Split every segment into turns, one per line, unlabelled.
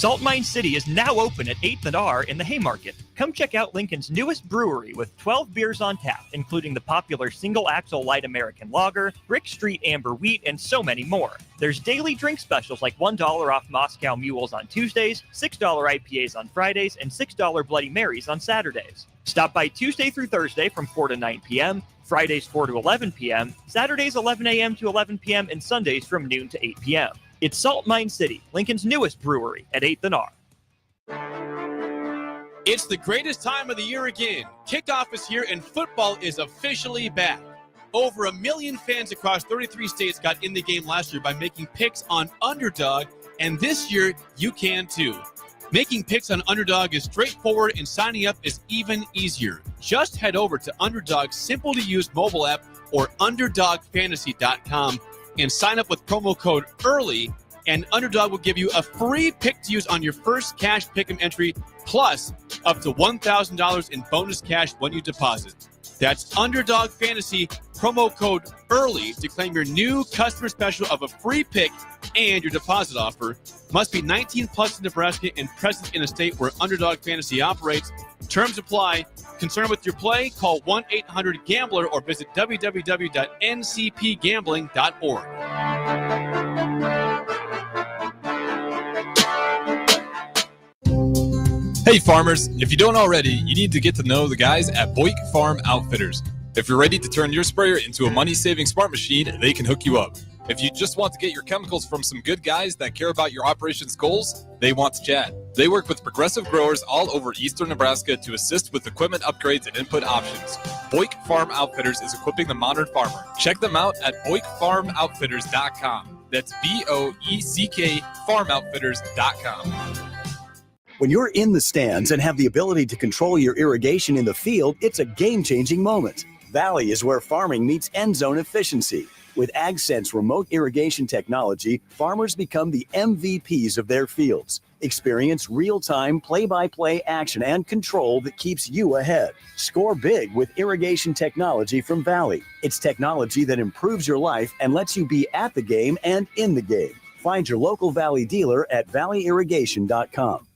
Salt Mine City is now open at 8th and R in the Haymarket. Come check out Lincoln's newest brewery with 12 beers on tap, including the popular Single Axle Light American Lager, Brick Street Amber Wheat, and so many more. There's daily drink specials like $1 off Moscow Mules on Tuesdays, $6 IPAs on Fridays, and $6 Bloody Marys on Saturdays. Stop by Tuesday through Thursday from 4 to 9 p.m., Fridays 4 to 11 p.m., Saturdays 11 a.m. to 11 p.m., and Sundays from noon to 8 p.m. It's Salt Mine City, Lincoln's newest brewery at 8th and R.
It's the greatest time of the year again. Kickoff is here and football is officially back. Over 1 million fans across 33 states got in the game last year by making picks on Underdog, and this year you can too. Making picks on Underdog is straightforward and signing up is even easier. Just head over to Underdog's simple-to-use mobile app or UnderdogFantasy.com and sign up with promo code EARLY, and Underdog will give you a free pick to use on your first cash pick'em entry, plus up to $1,000 in bonus cash when you deposit. That's Underdog Fantasy, promo code EARLY to claim your new customer special of a free pick and your deposit offer. Must be 19 plus in Nebraska and present in a state where Underdog Fantasy operates. Terms apply. Concerned with your play? Call 1-800-GAMBLER or visit www.ncpgambling.org.
Hey farmers, if you don't already, you need to get to know the guys at Boyk Farm Outfitters. If you're ready to turn your sprayer into a money-saving smart machine, they can hook you up. If you just want to get your chemicals from some good guys that care about your operations goals, they want to chat. They work with progressive growers all over eastern Nebraska to assist with equipment upgrades and input options. Boyk Farm Outfitters is equipping the modern farmer. Check them out at BoykFarmOutfitters.com. That's BOECK FarmOutfitters.com.
When you're in the stands and have the ability to control your irrigation in the field, it's a game-changing moment. Valley is where farming meets end zone efficiency. With AgSense remote irrigation technology, farmers become the MVPs of their fields. Experience real-time, play-by-play action and control that keeps you ahead. Score big with irrigation technology from Valley. It's technology that improves your life and lets you be at the game and in the game. Find your local Valley dealer at valleyirrigation.com.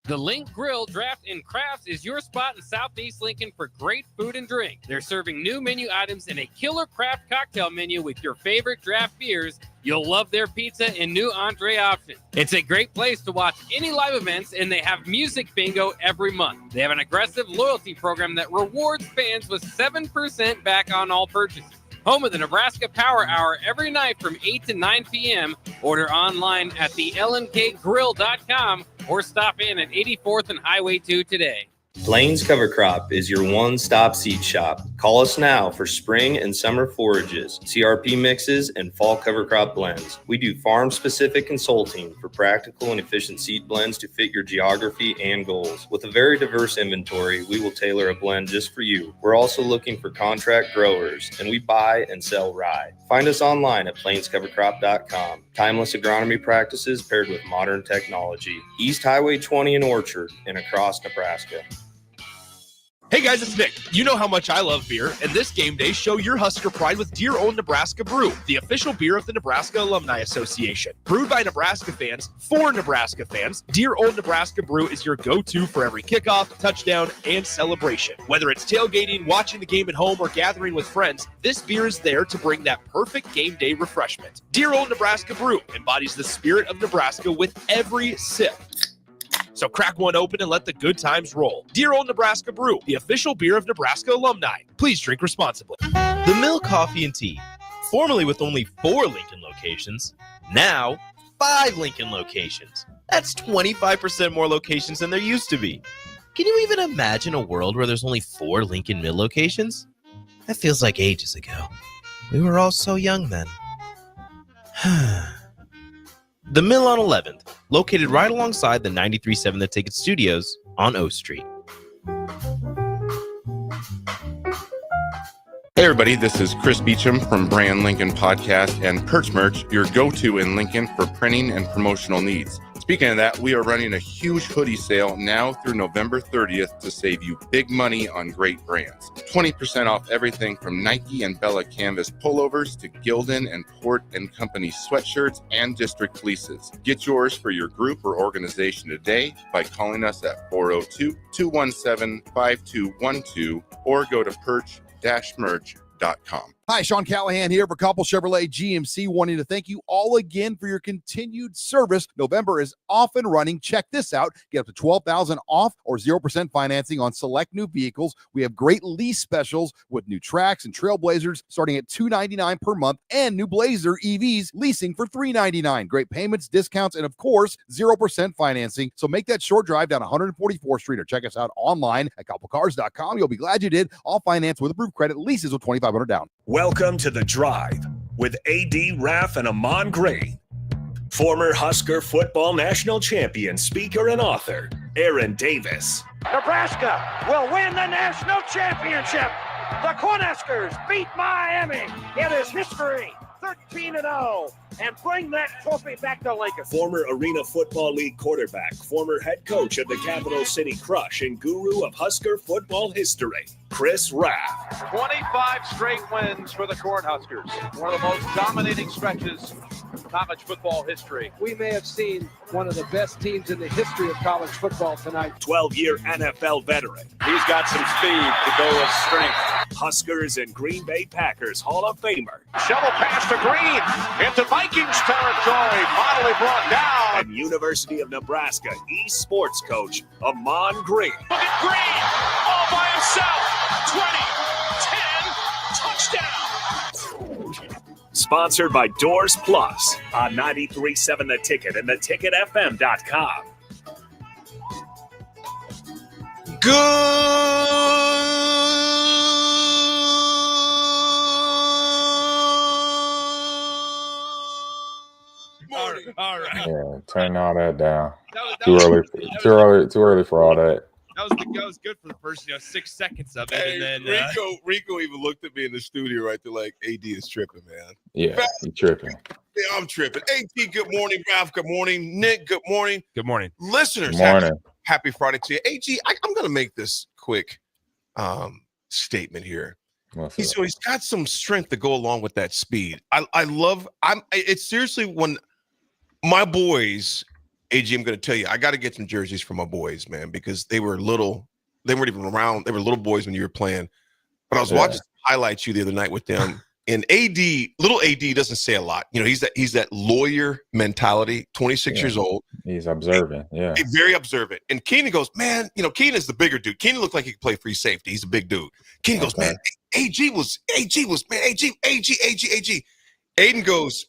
The Link Grill, Draft, and Crafts is your spot in Southeast Lincoln for great food and drink. They're serving new menu items and a killer craft cocktail menu with your favorite draft beers. You'll love their pizza and new entree options. It's a great place to watch any live events, and they have music bingo every month. They have an aggressive loyalty program that rewards fans with 7% back on all purchases. Home of the Nebraska Power Hour every night from 8 to 9 p.m. Order online at thelnkgrill.com or stop in at 84th and Highway 2 today.
Plains Cover Crop is your one-stop seed shop. Call us now for spring and summer forages, CRP mixes, and fall cover crop blends. We do farm-specific consulting for practical and efficient seed blends to fit your geography and goals. With a very diverse inventory, we will tailor a blend just for you. We're also looking for contract growers, and we buy and sell rye. Find us online at plainscovercrop.com. Timeless agronomy practices paired with modern technology. East Highway 20 in Orchard and across Nebraska.
Hey guys, it's Nick. You know how much I love beer, and this game day, show your Husker pride with Dear Old Nebraska Brew, the official beer of the Nebraska Alumni Association. Brewed by Nebraska fans, for Nebraska fans, Dear Old Nebraska Brew is your go-to for every kickoff, touchdown, and celebration. Whether it's tailgating, watching the game at home, or gathering with friends, this beer is there to bring that perfect game day refreshment. Dear Old Nebraska Brew embodies the spirit of Nebraska with every sip. So crack one open and let the good times roll. Dear Old Nebraska Brew, the official beer of Nebraska alumni. Please drink responsibly.
The Mill Coffee and Tea, formerly with only 4 Lincoln locations, now 5 Lincoln locations. That's 25% more locations than there used to be. Can you even imagine a world where there's only 4 Lincoln Mill locations? That feels like ages ago. We were all so young then. The Mill on 11th, located right alongside the 93.7 The Ticket Studios on O Street.
Hey everybody, this is Chris Beecham from Brand Lincoln Podcast and Perch Merch, your go-to in Lincoln for printing and promotional needs. Speaking of that, we are running a huge hoodie sale now through November 30th to save you big money on great brands. 20% off everything from Nike and Bella Canvas pullovers to Gildan and Port & Company sweatshirts and district fleeces. Get yours for your group or organization today by calling us at 402-217-5212 or go to perch-merch.com.
Hi, Sean Callahan here for Coppell Chevrolet GMC, wanting to thank you all again for your continued service. November is off and running. Check this out. Get up to $12,000 off or 0% financing on select new vehicles. We have great lease specials with new Trax and Trailblazers starting at $299 per month and new Blazer EVs leasing for $399. Great payments, discounts, and of course, 0% financing. So make that short drive down 144th Street or check us out online at CoppellCars.com. You'll be glad you did. All finance with approved credit, leases with $2,500 down.
Welcome to The Drive with AD, Raff, and Ahman Gray. Former Husker football national champion, speaker, and author, Aaron Davis.
Nebraska will win the national championship. The Cornhuskers beat Miami. It is history, 13-0, and bring that trophy back to Lincoln.
Former Arena Football League quarterback, former head coach of the Capital City Crush, and guru of Husker football history, Chris Raff.
25 straight wins for the Cornhuskers. One of the most dominating stretches in college football history.
We may have seen one of the best teams in the history of college football tonight.
12-year NFL veteran.
He's got some speed to go with strength.
Huskers and Green Bay Packers Hall of Famer.
Shovel pass to Green into Vikings territory. Finally brought down.
And University of Nebraska East sports coach, Ahman Gray.
Look at Green all by himself. 20, 10, touchdown.
Sponsored by Doors Plus on 93.7 The Ticket and theticketfm.com.
All right.
Yeah, turn all that down. Too early for all that.
That was good for the first 6 seconds of it.
Hey,
and then
Rico even looked at me in the studio right there like, AD is tripping, man.
Yeah, he tripping.
Yeah, I'm tripping. AD, good morning. Ralph, good morning. Nick, good morning.
Good morning.
Listeners,
Good morning.
happy Friday to you. AG, I'm going to make this quick statement here. He's got some strength to go along with that speed. It's seriously when my boys, AG, I'm going to tell you, I got to get some jerseys for my boys, man, because they were little. They weren't even around. They were little boys when you were playing. But I was watching highlights the other night with them. And little AD doesn't say a lot. He's that lawyer mentality, 26 years old.
He's observant,
Very observant. And Keenan goes, man, Keenan is the bigger dude. Keenan looked like he could play free safety. He's a big dude. Keenan goes, man, AG was, man, AG. Aiden goes,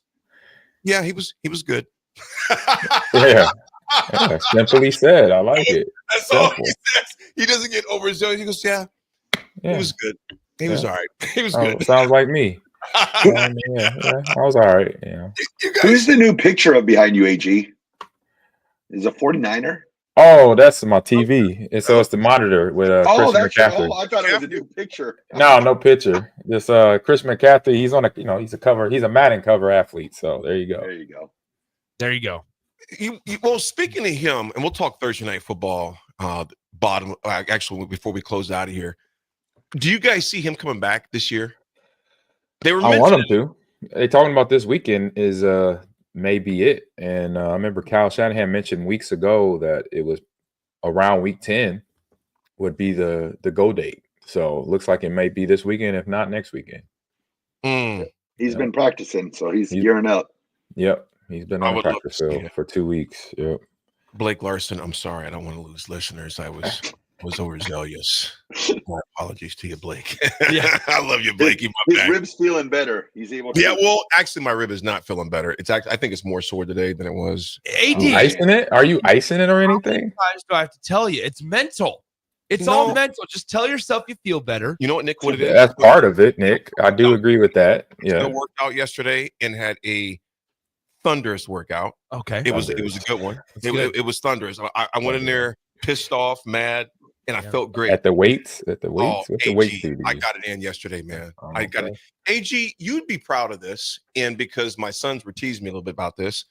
yeah, he was good.
Yeah, simply said. I like it.
That's all he says. He doesn't get overzealous. He goes, yeah, he was good. He was all right. He was good.
Sounds like me. I was all right. Yeah.
Who's the new picture of behind you, AG? Is a 49er?
Oh, that's my TV. And so it's the monitor with Chris McCaffrey.
I thought it was a new picture.
No picture. This Chris McCaffrey. He's on he's a cover. He's a Madden cover athlete. So there you go.
There you go.
Well, speaking of him, and we'll talk Thursday Night Football. Actually, before we close out of here, do you guys see him coming back this year?
I want him to. They talking about this weekend is maybe it. And I remember Kyle Shanahan mentioned weeks ago that it was around week 10 would be the go date. So it looks like it may be this weekend, if not next weekend.
He's been practicing, so he's gearing up.
Yep. He's been on the practice field for 2 weeks. Yep.
Blake Larson, I'm sorry. I don't want to lose listeners. I was overzealous. My apologies to you, Blake. Yeah, I love you, Blake.
His rib's feeling better. He's able to.
Yeah, well, actually, my rib is not feeling better. It's actually, I think it's more sore today than it was.
AD,
icing it? Are you icing it or anything?
How many times do I have to tell you? It's mental. It's all mental. Just tell yourself you feel better.
You know what, Nick? What it is?
That's part of it, Nick. I do agree with that. Yeah.
I worked out yesterday and had a thunderous workout.
Okay.
It was a good one. It was thunderous. I went in there pissed off, mad. And I felt great.
At the weights?
Oh,
What's the weight do?
I got it in yesterday, man. I got it. AG, you'd be proud of this. And because my sons were teasing me a little bit about this,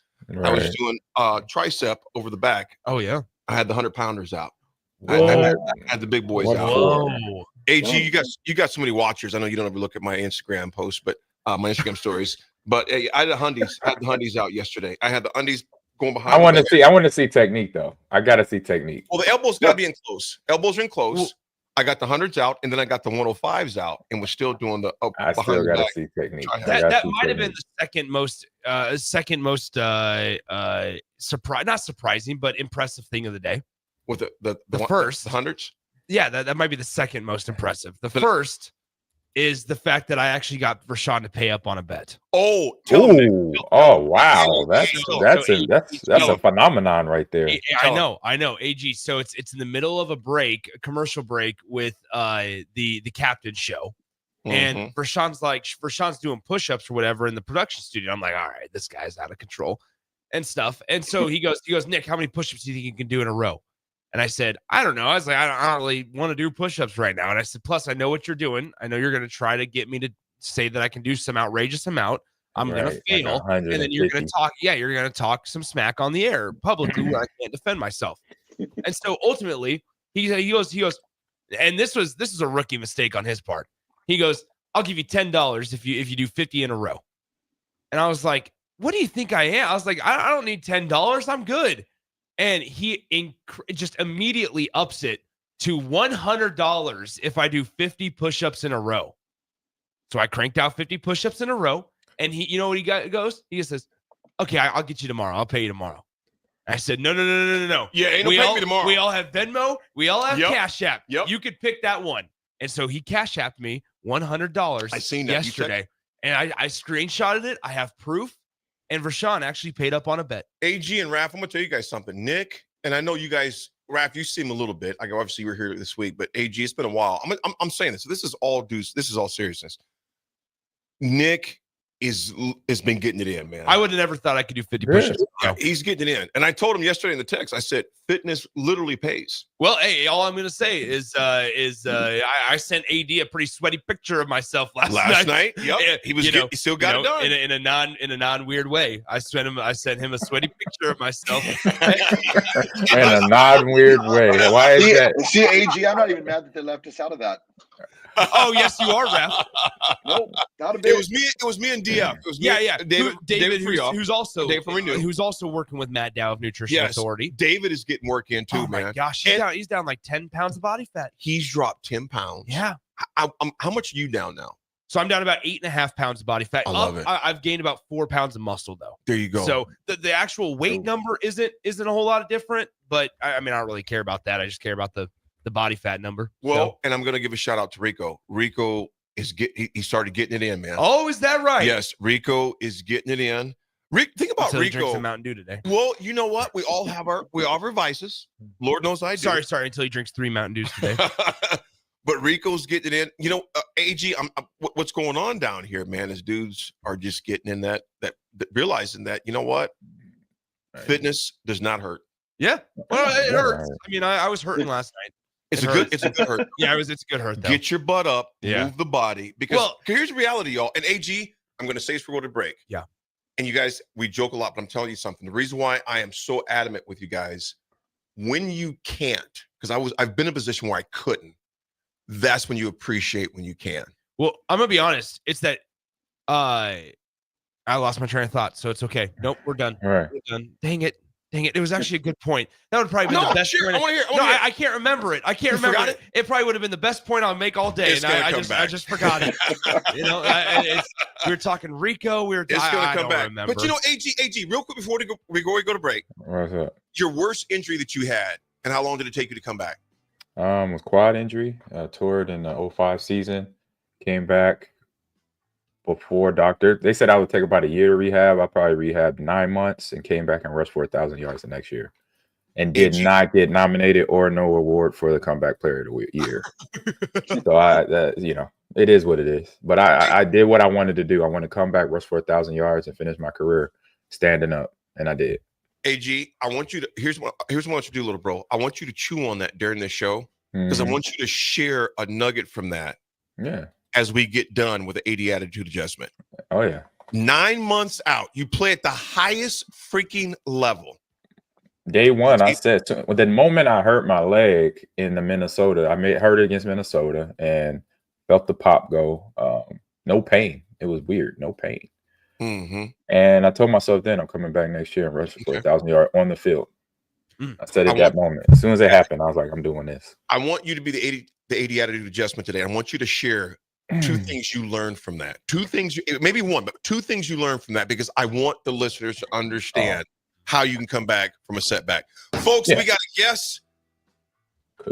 I was doing tricep over the back.
Oh yeah.
I had the 100-pounders out.
What?
I had the big boys
What
out.
for?
Whoa.
AG, you got so many watchers. I know you don't ever look at my Instagram posts, but my Instagram stories. But I had the hundies out yesterday. I had the undies going behind.
I want to see technique though. I gotta see technique.
Well, the elbows got to be in close. Elbows are in close. I got the 100s out, and then I got the 105s out, and was still doing the
I still gotta see technique.
That might have been the second most not surprising, but impressive thing of the day.
With the
first,
the 100s.
Yeah, that might be the second most impressive. The first is the fact that I actually got Rashawn to pay up on a bet.
Oh,
wow, that's a phenomenon right there.
I know. AG. So it's in the middle of a commercial break with the captain show, and Rashawn's doing push-ups or whatever in the production studio. I'm like, all right, this guy's out of control and stuff. And so he goes, Nick, how many push-ups do you think you can do in a row? And I said, I don't know. I was like, I don't really want to do push-ups right now. And I said, plus, I know what you're doing. I know you're going to try to get me to say that I can do some outrageous amount. I'm going to fail.
Like
and then you're going to talk. Yeah, you're going to talk some smack on the air publicly where I can't defend myself. And so ultimately, he goes, and this is a rookie mistake on his part. He goes, I'll give you $10 if you do 50 in a row. And I was like, what do you think I am? I was like, I don't need $10. I'm good. And he just immediately ups it to $100 if I do 50 push-ups in a row. So I cranked out 50 push-ups in a row. And he, you know what he goes? He just says, okay, I'll get you tomorrow. I'll pay you tomorrow. I said, no.
Yeah, ain't no pay me tomorrow.
We all have Venmo. We all have Cash App.
Yep.
You could pick that one. And so he Cash Apped me $100
I seen that
yesterday. And I screenshotted it. I have proof. And Rashawn actually paid up on a bet.
AG and Raff, I'm gonna tell you guys something. Nick, and I know you guys, Raff, you see him a little bit. Obviously we're here this week, but AG, it's been a while. I'm saying this. So this is all seriousness. Nick has been getting it in, man.
I would have never thought I could do 50 push-ups.
Yeah, he's getting it in. And I told him yesterday in the text, I said, fitness literally pays.
Well, hey, all I'm going to say is I sent AD a pretty sweaty picture of myself last night.
Yep. He was he still got it done.
In a non-weird way. I sent him a sweaty picture of myself.
In a non-weird way. Why is that?
See, AG, I'm not even mad that they left us out of that.
Oh, yes, you are, Raff.
Nope, not a bit.
It was me and DF. It was me,
David who's also working with Matt Dow of Nutrition Authority.
David is getting work in too,
oh
man.
My gosh, he's down like 10 pounds of body fat.
He's dropped 10 pounds.
Yeah.
How much are you down now?
So I'm down about 8.5 pounds of body fat.
I love it.
I've gained about 4 pounds of muscle though.
There you go.
So the actual weight number isn't a whole lot different, but I don't really care about that. I just care about the body fat number.
Well, and I'm going to give a shout out to Rico. Rico he started getting it in, man.
Oh, is that right?
Yes, Rico is getting it in. Think about Rico.
Drink some Mountain Dew today.
Well, you know what? We all have our vices. Lord knows I do.
Sorry. Until he drinks 3 Mountain Dews today.
But Rico's getting it in. You know, AG, what's going on down here, man? Is dudes are just getting in that realizing that, you know what, fitness does not hurt.
Yeah, well, it hurts. I mean, I was hurting last night.
It's a good hurt.
Yeah, it's a good hurt though.
Get your butt up, move the body. Because here's the reality, y'all. And AG, I'm going to say this before we go to break.
Yeah.
And you guys, we joke a lot, but I'm telling you something. The reason why I am so adamant with you guys, when you can't, because I've been in a position where I couldn't, that's when you appreciate when you can.
Well, I'm going to be honest. It's that I lost my train of thought, so it's okay. Nope, we're done.
All right.
We're done. Dang it. It was actually a good point. That would probably be the best.
I want to hear.
I can't remember it. I can't remember it. It probably would have been the best point I'll make all day, and I just forgot it. You know, we were talking Rico.
It's going to come back.
Remember.
But you know, AG, real quick before we go to break.
What's up?
Your worst injury that you had, and how long did it take you to come back?
Was quad injury. Toured in the 05 season. Came back before doctor. They said I would take about a year to rehab. I probably rehabbed 9 months and came back and rushed for 1,000 yards the next year. And did not get nominated or no award for the comeback player of the year. So it is what it is. But I did what I wanted to do. I want to come back, rush for 1,000 yards, and finish my career standing up, and I did.
AG, I want you to here's what I want you to do, little bro. I want you to chew on that during this show because I want you to share a nugget from that.
Yeah.
As we get done with the 80 attitude adjustment.
Oh yeah.
9 months out. You play at the highest freaking level.
Day one, I said, the moment I hurt my leg in the Minnesota, hurt it against Minnesota and felt the pop go. No pain. It was weird. No pain.
Mm-hmm.
And I told myself then I'm coming back next year and rushing for 1,000 yards on the field. I said at that moment. As soon as it happened, I was like, I'm doing this.
I want you to be the 80 attitude adjustment today. I want you to share 2 things you learned from that. 2 things, maybe one, but 2 things you learned from that, because I want the listeners to understand how you can come back from a setback. Folks, we got a guest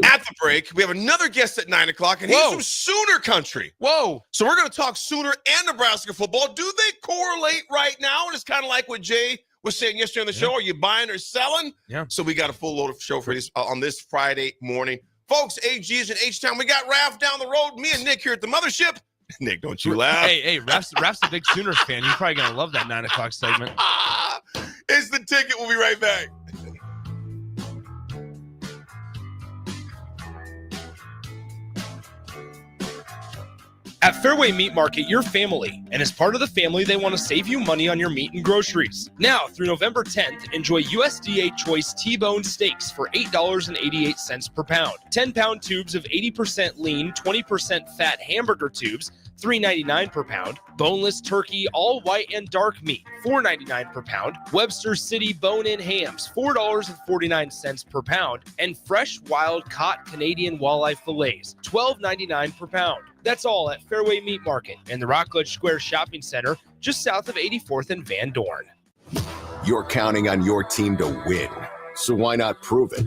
at the break. We have another guest at 9 o'clock, and he's from Sooner Country.
Whoa.
So we're going to talk Sooner and Nebraska football. Do they correlate right now? And it's kind of like what Jay was saying yesterday on the show. Are you buying or selling?
Yeah.
So we got a full load of show for this on this Friday morning. Folks, AG is in H-Town. We got Raff down the road. Me and Nick here at the mothership. Nick, don't you laugh.
Hey, Raff's a big Sooners fan. You're probably going to love that 9 o'clock segment.
It's the ticket. We'll be right back.
At Fairway Meat Market, you're family, and as part of the family, they want to save you money on your meat and groceries. Now, through November 10th, enjoy USDA Choice T-Bone Steaks for $8.88 per pound. 10-pound tubes of 80% lean, 20% fat hamburger tubes, $3.99 per pound. Boneless turkey, all white and dark meat, $4.99 per pound. Webster City bone-in hams, $4.49 per pound. And fresh wild caught Canadian walleye fillets, $12.99 per pound. That's all at Fairway Meat Market and the Rockledge Square Shopping Center, just south of 84th and Van Dorn.
You're counting on your team to win, so why not prove it?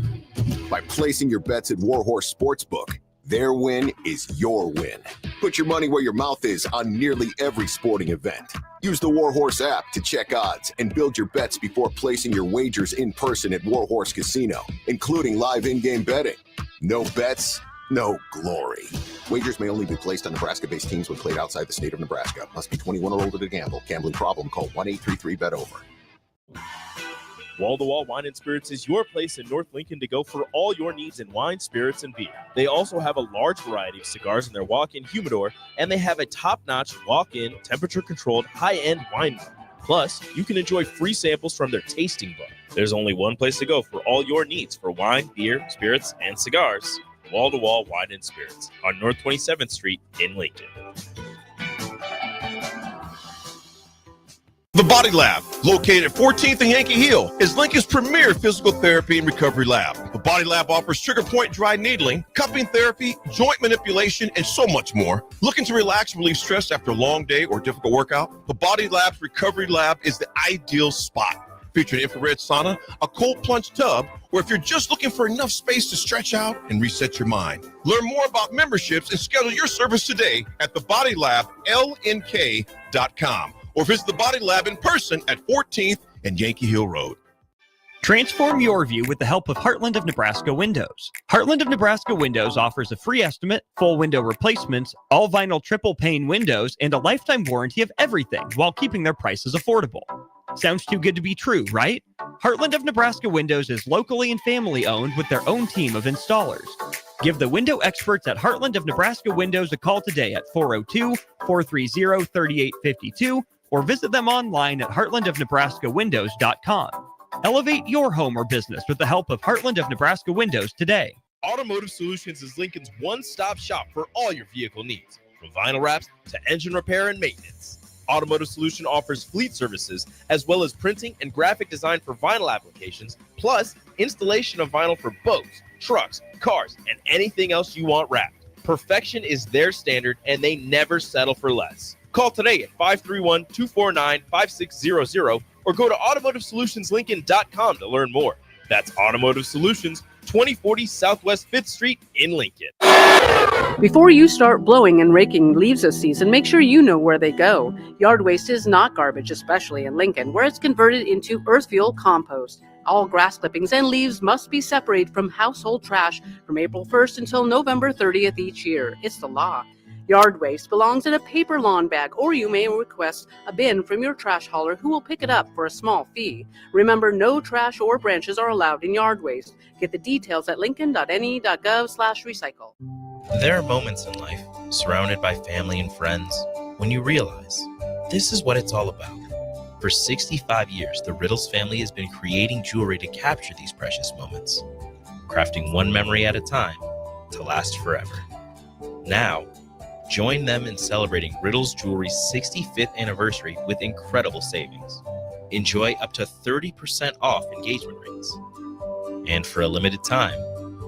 By placing your bets at Warhorse Sportsbook. Their win is your win. Put your money where your mouth is on nearly every sporting event. Use the Warhorse app to check odds and build your bets before placing your wagers in person at Warhorse Casino, including live in-game betting. No bets, no glory. Wagers may only be placed on Nebraska-based teams when played outside the state of Nebraska. Must be 21 or older to gamble. Gambling problem? Call 1-833-BET-OVER.
Wall-to-Wall Wine and Spirits is your place in North Lincoln to go for all your needs in wine, spirits, and beer. They also have a large variety of cigars in their walk-in humidor, and they have a top-notch walk-in, temperature-controlled, high-end wine bar. Plus, you can enjoy free samples from their tasting book. There's only one place to go for all your needs for wine, beer, spirits, and cigars. Wall-to-Wall Wine and Spirits on North 27th Street in Lincoln.
The Body Lab, located at 14th and Yankee Hill, is Lincoln's premier physical therapy and recovery lab. The Body Lab offers trigger point dry needling, cupping therapy, joint manipulation, and so much more. Looking to relax and relieve stress after a long day or difficult workout? The Body Lab's recovery lab is the ideal spot. Featuring infrared sauna, a cold plunge tub, or if you're just looking for enough space to stretch out and reset your mind. Learn more about memberships and schedule your service today at thebodylablnk.com. Or visit the Body Lab in person at 14th and Yankee Hill Road.
Transform your view with the help of Heartland of Nebraska Windows. Heartland of Nebraska Windows offers a free estimate, full window replacements, all vinyl triple pane windows, and a lifetime warranty of everything while keeping their prices affordable. Sounds too good to be true, right? Heartland of Nebraska Windows is locally and family owned with their own team of installers. Give the window experts at Heartland of Nebraska Windows a call today at 402-430-3852 or visit them online at heartlandofnebraskawindows.com. Elevate your home or business with the help of Heartland of Nebraska Windows today.
Automotive Solutions is Lincoln's one-stop shop for all your vehicle needs, from vinyl wraps to engine repair and maintenance. Automotive Solution offers fleet services as well as printing and graphic design for vinyl applications, plus installation of vinyl for boats, trucks, cars, and anything else you want wrapped. Perfection is their standard, and they never settle for less. Call today at 531-249-5600 or go to automotivesolutionslincoln.com to learn more. That's Automotive Solutions, 2040 Southwest 5th Street in Lincoln.
Before you start blowing and raking leaves this season, make sure you know where they go. Yard waste is not garbage, especially in Lincoln, where it's converted into earth fuel compost. All grass clippings and leaves must be separated from household trash from April 1st until November 30th each year. It's the law. Yard waste belongs in a paper lawn bag, or you may request a bin from your trash hauler who will pick it up for a small fee. Remember, no trash or branches are allowed in yard waste. Get the details at lincoln.ne.gov/recycle.
There are moments in life, surrounded by family and friends, when you realize This is what it's all about. For 65 years, the Riddles family has been creating jewelry to capture these precious moments, crafting one memory at a time to last forever. Now, join them in celebrating Riddles Jewelry's 65th anniversary with incredible savings. Enjoy up to 30% off engagement rings. And for a limited time,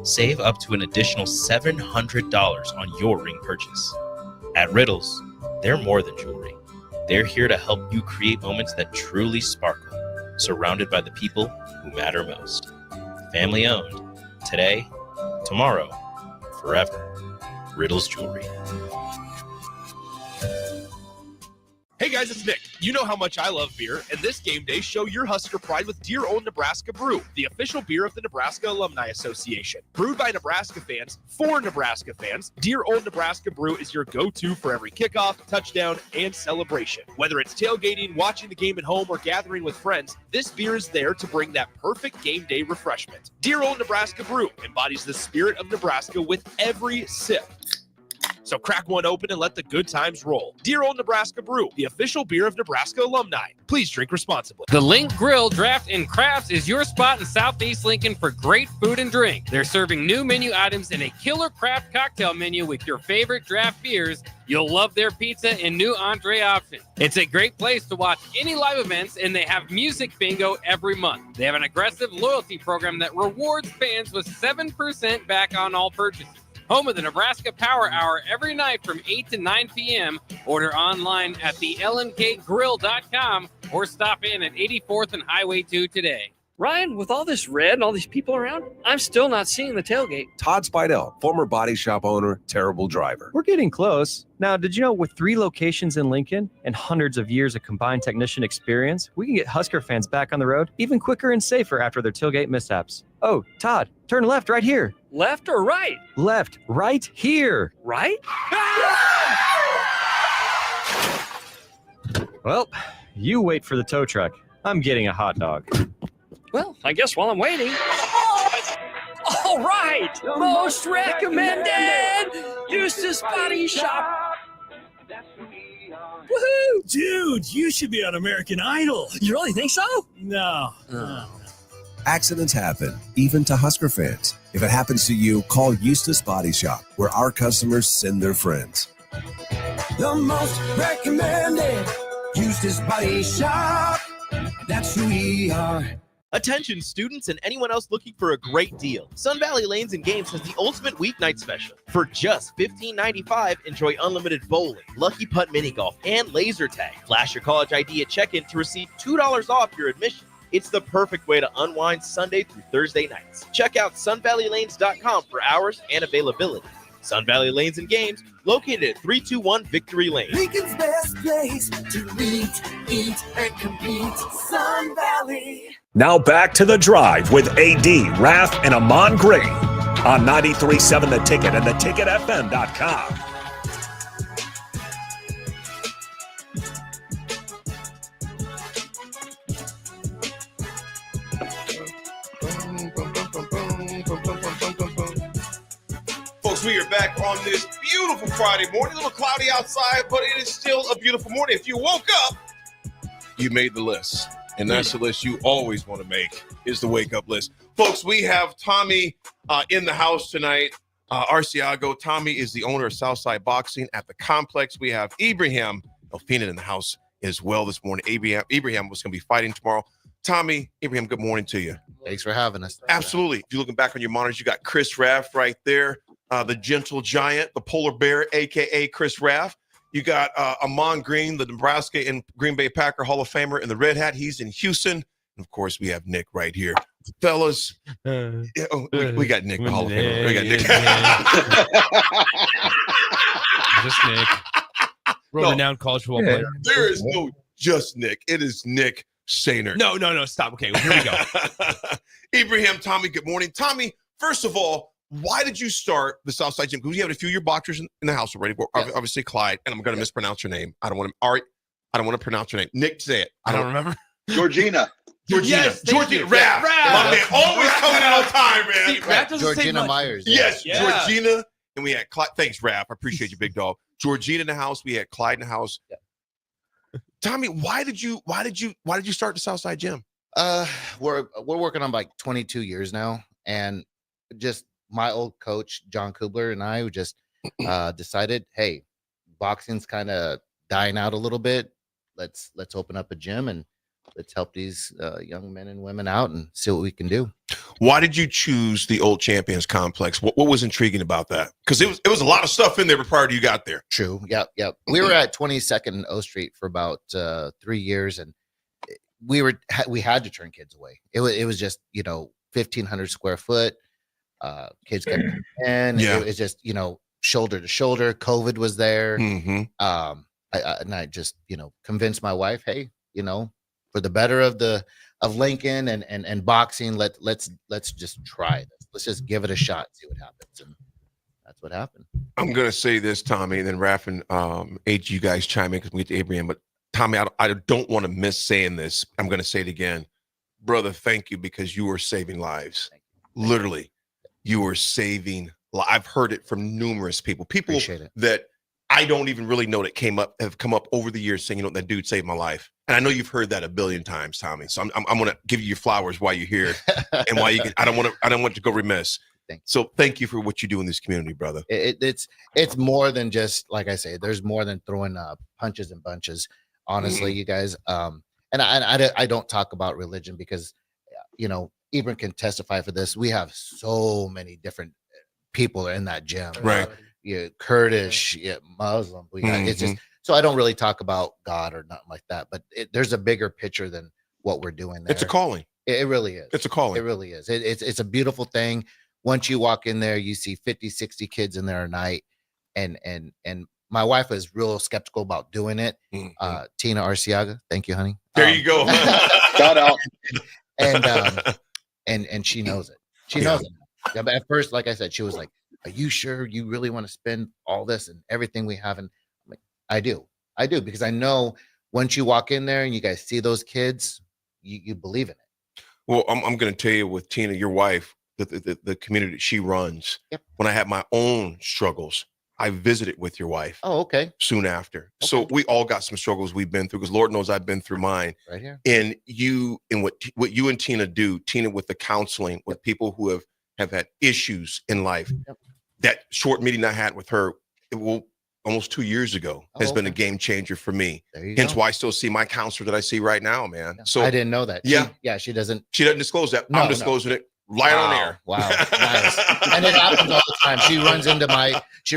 save up to an additional $700 on your ring purchase. At Riddles, they're more than jewelry. They're here to help you create moments that truly sparkle, surrounded by the people who matter most. Family owned. Today, tomorrow, forever. Riddles Jewelry.
Hey guys, it's Nick. You know how much I love beer, and this game day, show your Husker pride with Dear Old Nebraska Brew, the official beer of the Nebraska Alumni Association. Brewed by Nebraska fans, for Nebraska fans, Dear Old Nebraska Brew is your go-to for every kickoff, touchdown, and celebration. Whether it's tailgating, watching the game at home, or gathering with friends, this beer is there to bring that perfect game day refreshment. Dear Old Nebraska Brew embodies the spirit of Nebraska with every sip. So crack one open and let the good times roll. Dear Old Nebraska Brew, the official beer of Nebraska alumni. Please drink responsibly.
The Link Grill, Draft, and Crafts is your spot in Southeast Lincoln for great food and drink. They're serving new menu items and a killer craft cocktail menu with your favorite draft beers. You'll love their pizza and new entree options. It's a great place to watch any live events, and they have music bingo every month. They have an aggressive loyalty program that rewards fans with 7% back on all purchases. Home of the Nebraska Power Hour every night from 8 to 9 p.m. Order online at thelnkgrill.com or stop in at 84th and Highway 2 today.
Ryan, with all this red and all these people around, I'm still not seeing the tailgate.
Todd Spidell, former body shop owner, terrible driver.
We're getting close. Now, did you know with 3 locations in Lincoln and hundreds of years of combined technician experience, we can get Husker fans back on the road even quicker and safer after their tailgate mishaps? Oh, Todd, turn left right here.
Left or right?
Left, right here.
Right?
Well, you wait for the tow truck. I'm getting a hot dog.
Well, I guess while I'm waiting. All right! Most recommended! Eustace Body Shop!
Woohoo! Dude, you should be on American Idol.
You really think so?
No.
Accidents happen, even to Husker fans. If it happens to you, call Eustace Body Shop, where our customers send their friends.
The most recommended Eustace Body Shop. That's who we are.
Attention students and anyone else looking for a great deal. Sun Valley Lanes and Games has the ultimate weeknight special. For just $15.95, enjoy unlimited bowling, lucky putt mini golf, and laser tag. Flash your college ID at check-in to receive $2 off your admission. It's the perfect way to unwind Sunday through Thursday nights. Check out sunvalleylanes.com for hours and availability. Sun Valley Lanes and Games, located at 321 Victory Lane.
Lincoln's best place to meet, eat, and compete. Sun Valley.
Now back to The Drive with AD, Raff, and Ahman Gray on 93.7 The Ticket and theticketfm.com.
Folks, we are back on this beautiful Friday morning. A little cloudy outside, but it is still a beautiful morning. If you woke up, you made the list. And that's the list you always want to make, is the wake up list. Folks, we have Tommy in the house tonight, Arciago. Tommy is the owner of Southside Boxing at the complex. We have Ibrahim Elfina in the house as well this morning. Ibrahim was going to be fighting tomorrow. Tommy, Ibrahim, good morning to you.
Thanks for having us.
Absolutely. If you're looking back on your monitors, you got Chris Raff right there, the gentle giant, the polar bear, a.k.a. Chris Raff. You got Ahman Green, the Nebraska and Green Bay Packer Hall of Famer in the red hat. He's in Houston. And of course, we have Nick right here. Fellas, we got Nick, the Hall of Famer. We got Nick.
Just Nick. Renowned college football player.
There is no just Nick. It is Nick Sainer.
No, stop. Okay, well, here we go.
Ibrahim, Tommy, good morning. Tommy, first of all, why did you start the Southside Gym? Because you have a few of your boxers in the house already. Obviously, Clyde, and I'm going to mispronounce your name. I don't want to pronounce your name. Nick, say it.
I don't remember.
Georgina.
Yes, Georgina. Raff. My man, always coming in on time, man.
See, Raff doesn't say
Georgina
much.
Myers.
Yes, Georgina. And we had Clyde. Thanks, Raff. I appreciate you, big dog. Georgina in the house. We had Clyde in the house. Tommy, why did you start the Southside Gym?
We're working on like 22 years now, and just my old coach John Kubler and I just decided, hey, boxing's kind of dying out a little bit. Let's open up a gym and let's help these young men and women out and see what we can do.
Why did you choose the Old Champions Complex? What was intriguing about that? Because it was a lot of stuff in there prior to you got there.
True. Yep. We were at 22nd and O Street for about 3 years, and we had to turn kids away. It was just 1,500 square foot. Kids kept coming in.
Yeah.
It was just shoulder to shoulder. COVID was there.
Mm-hmm.
I just convinced my wife, hey, for the better of Lincoln and boxing, let's just try this. Let's just give it a shot, see what happens. And that's what happened.
I'm gonna say this, Tommy, and then Raff and AG, you guys chime in because we get to Abraham. But Tommy, I don't want to miss saying this. I'm gonna say it again, brother. Thank you, because you are saving lives. Literally, you are saving. I've heard it from numerous people that I don't even really know that have come up over the years saying, that dude saved my life. And I know you've heard that a billion times, Tommy. So I'm going to give you your flowers while you're here, and why I don't want to go remiss. So thank you for what you do in this community, brother.
It's more than just, like I say, there's more than throwing punches and bunches. Honestly, you guys. And I don't talk about religion because, Ibram can testify for this. We have so many different people in that gym.
Right.
Kurdish, Muslim. It's just, so I don't really talk about God or nothing like that, but there's a bigger picture than what we're doing there.
It's a calling.
It really is.
It's a calling.
It really is. It's a beautiful thing. Once you walk in there, you see 50, 60 kids in there a night. And my wife was real skeptical about doing it. Tina Arciaga. Thank you, honey.
There you go.
Shout out. And she knows it. She knows it. Yeah, but at first, like I said, she was like, are you sure you really want to spend all this and everything we have? And I'm like, I do, because I know once you walk in there and you guys see those kids, you believe in it.
Well, I'm going to tell you, with Tina, your wife, the community that she runs.
Yep.
When I had my own struggles, I visited with your wife.
Oh, okay.
Soon after. Okay. So we all got some struggles we've been through, because Lord knows I've been through mine.
Right here.
And what you and Tina do, Tina, with the counseling with people who have had issues in life.
Yep.
That short meeting I had with her, almost 2 years ago, has been a game changer for me. Hence why I still see my counselor that I see right now, man. Yeah. So
I didn't know that. She doesn't
disclose that. I'm disclosing it right on air.
Wow. Nice. And it happens all the time. She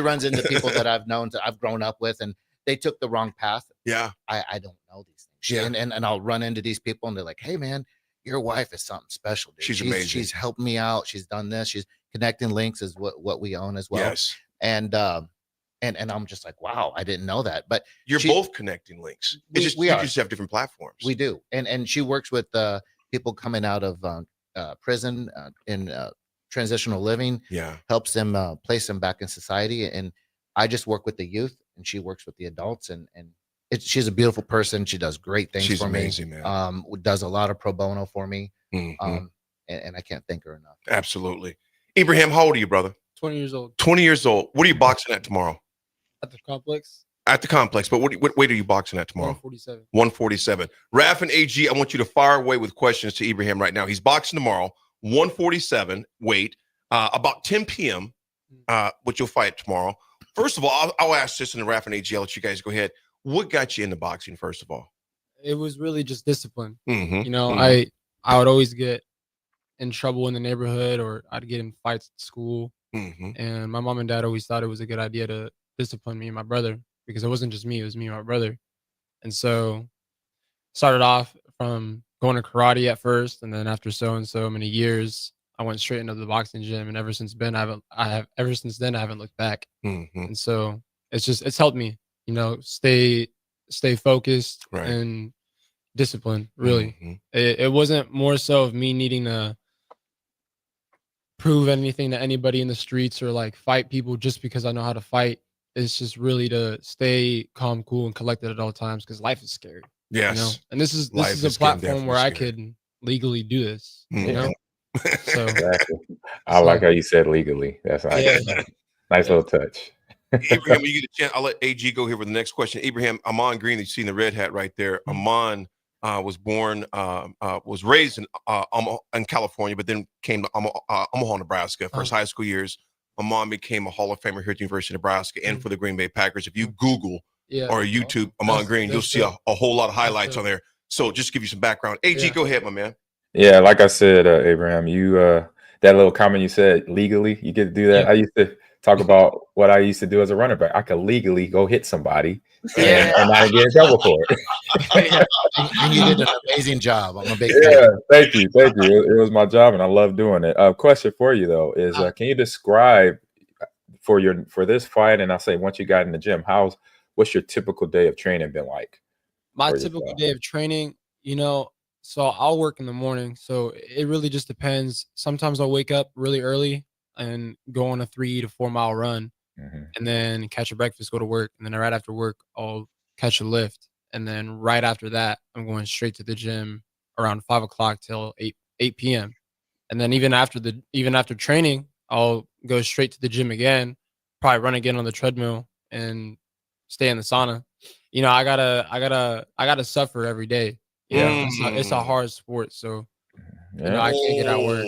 runs into people that I've known, I've grown up with, and they took the wrong path.
Yeah.
I don't know these things. And I'll run into these people and they're like, hey man, your wife is something special, dude.
She's amazing.
She's helped me out. She's done this. She's connecting links is what we own as well.
Yes.
And I'm just like, wow, I didn't know that. But
you're both connecting links. You just have different platforms.
We do. And she works with people coming out of prison in transitional living.
Yeah.
Helps them place them back in society. And I just work with the youth, and she works with the adults. And she's a beautiful person. She does great things for me.
She's amazing, man.
Does a lot of pro bono for me.
Mm-hmm.
And I can't thank her enough.
Absolutely. Ibrahim, how old are you, brother?
20 years old.
20 years old. What are you boxing at tomorrow?
At the complex.
At the complex. But what weight are you boxing at tomorrow?
147. 147.
Raff and AG, I want you to fire away with questions to Ibrahim right now. He's boxing tomorrow, 147 weight, about 10 p.m., which you'll fight tomorrow. First of all, I'll ask this, and Raff and AG, I'll let you guys go ahead. What got you into boxing, first of all?
It was really just discipline.
Mm-hmm.
I would always get in trouble in the neighborhood, or I'd get in fights at school.
Mm-hmm.
And my mom and dad always thought it was a good idea to discipline me and my brother, because it wasn't just me, it was me and my brother. And so started off from going to karate at first, and then after so many years, I went straight into the boxing gym, and ever since then I haven't looked back.
Mm-hmm.
And so it's helped me, stay focused and discipline, really.
Mm-hmm.
It wasn't more so of me needing to prove anything to anybody in the streets or like fight people just because I know how to fight. It's just really to stay calm, cool, and collected at all times, because life is scary.
Yes.
And this is a platform where I could legally do this. So
exactly. I like how you said legally. That's nice. Nice little touch.
Abraham, when you get a chance, I'll let AG go here with the next question. Abraham, Ahman Green, you seen the red hat right there. Ahman was raised in California, but then came to Omaha, Nebraska for his high school years. Ahman became a Hall of Famer here at the University of Nebraska and for the Green Bay Packers. If you Google or YouTube Ahman Green, you'll see a whole lot of highlights on there. So just to give you some background. AG, go ahead, my man.
Yeah, like I said, Abraham, you that little comment you said, legally, you get to do that. I used to talk about what I used to do as a running back. I could legally go hit somebody and not get in trouble for it.
And you did an amazing job. I'm a big
fan. Thank you. It was my job, and I love doing it. Question for you though is, can you describe for this fight? And I'll say once you got in the gym, what's your typical day of training been like?
My typical day of training, so I'll work in the morning. So it really just depends. Sometimes I'll wake up really early and go on a 3 to 4 mile run, and then catch a breakfast, go to work, and then right after work I'll catch a lift, and then right after that I'm going straight to the gym around 5 o'clock till 8 p.m. And then even after training I'll go straight to the gym again, probably run again on the treadmill and stay in the sauna. I gotta suffer every day. It's a hard sport, so I can't get out of work.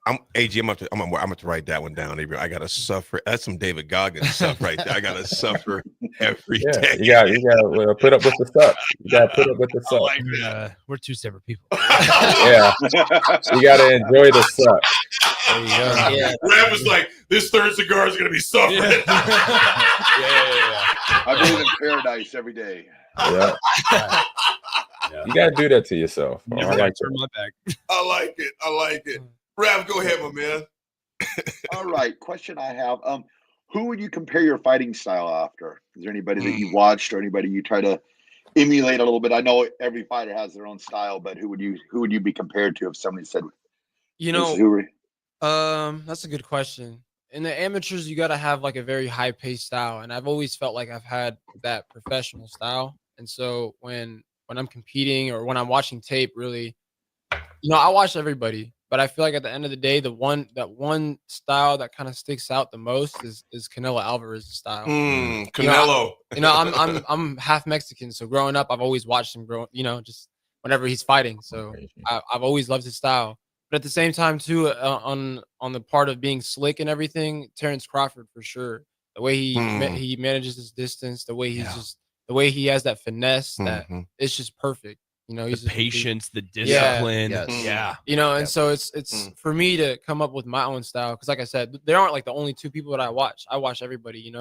I'm AG. I'm going to write that one down. I gotta suffer. That's some David Goggins stuff right there. I gotta suffer every day.
You got to put up with the stuff. You got to put up with the stuff.
Like we're two separate people.
Yeah, you got to enjoy the stuff.
There you go. Yeah. Raff was like, "This third cigar is going to be suffering." Yeah.
I believe in paradise every day.
Yeah. You got to do that to yourself.
I like it.
I like it. Raff, go ahead, my man.
All right. Question I have. Who would you compare your fighting style after? Is there anybody that you watched or anybody you try to emulate a little bit? I know every fighter has their own style, but who would you be compared to if somebody said,
that's a good question. In the amateurs, you got to have like a very high paced style. And I've always felt like I've had that professional style. And so when I'm competing or when I'm watching tape, really, I watch everybody, but I feel like at the end of the day, that one style that kind of sticks out the most is Canelo Alvarez's style.
Canelo.
I'm half Mexican, so growing up, I've always watched him grow. Just whenever he's fighting, so I've always loved his style. But at the same time, too, on the part of being slick and everything, Terrence Crawford for sure. The way he manages his distance, the way the way he has that finesse, that it's just perfect. He's
the patience, the discipline.
And so it's for me to come up with my own style, because like I said, there aren't like the only two people that I watch. I watch everybody,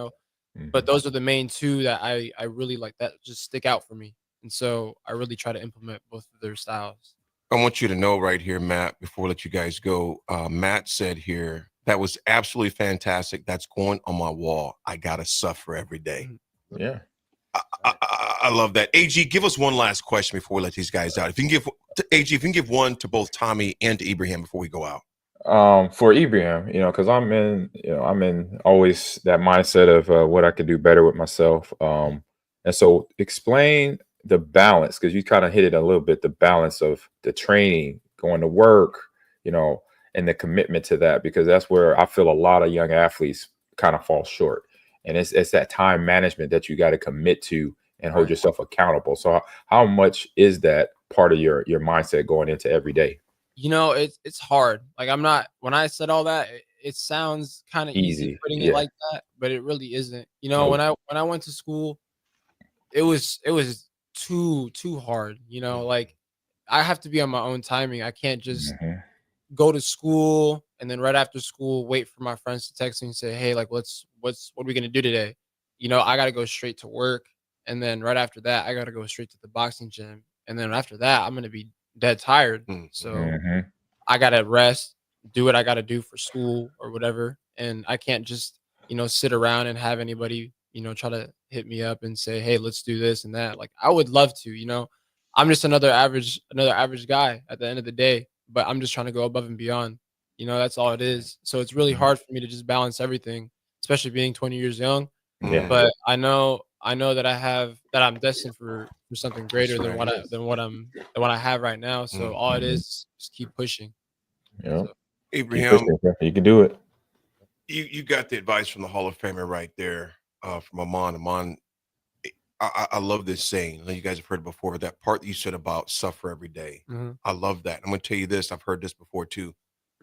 but those are the main two that I really like, that just stick out for me. And so I really try to implement both of their styles.
I want you to know right here, Matt, before I let you guys go, Matt said here, that was absolutely fantastic. That's going on my wall. I got to suffer every day.
Yeah.
I love that. AG, give us one last question before we let these guys out. If you can give one to both Tommy and to Ibrahim before we go out.
For Ibrahim, because I'm in always that mindset of what I could do better with myself. And so explain the balance, because you kind of hit it a little bit, the balance of the training, going to work, and the commitment to that, because that's where I feel a lot of young athletes kind of fall short. And it's that time management that you got to commit to and hold yourself accountable. So how much is that part of your mindset going into every day?
It's hard. Like when I said all that, it sounds kind of easy putting it like that, but it really isn't. When I went to school, it was too hard. Like I have to be on my own timing. I can't just go to school and then right after school wait for my friends to text me and say, hey, like what are we gonna do today? I gotta go straight to work, and then right after that I gotta go straight to the boxing gym, and then after that I'm gonna be dead tired. So I gotta rest, do what I gotta do for school or whatever, and I can't just sit around and have anybody try to hit me up and say, hey, let's do this and that. Like I would love to. I'm just another average guy at the end of the day, but I'm just trying to go above and beyond. That's all it is. So it's really hard for me to just balance everything, especially being 20 years young.
Yeah.
But I know that I'm destined for something greater than what I have right now. So all it is just keep pushing.
Yeah.
Abraham,
you can do it.
You got the advice from the Hall of Famer right there, from Ahman. Ahman, I love this saying. I know you guys have heard it before, but that part that you said about suffer every day.
Mm-hmm.
I love that. I'm going to tell you this. I've heard this before too.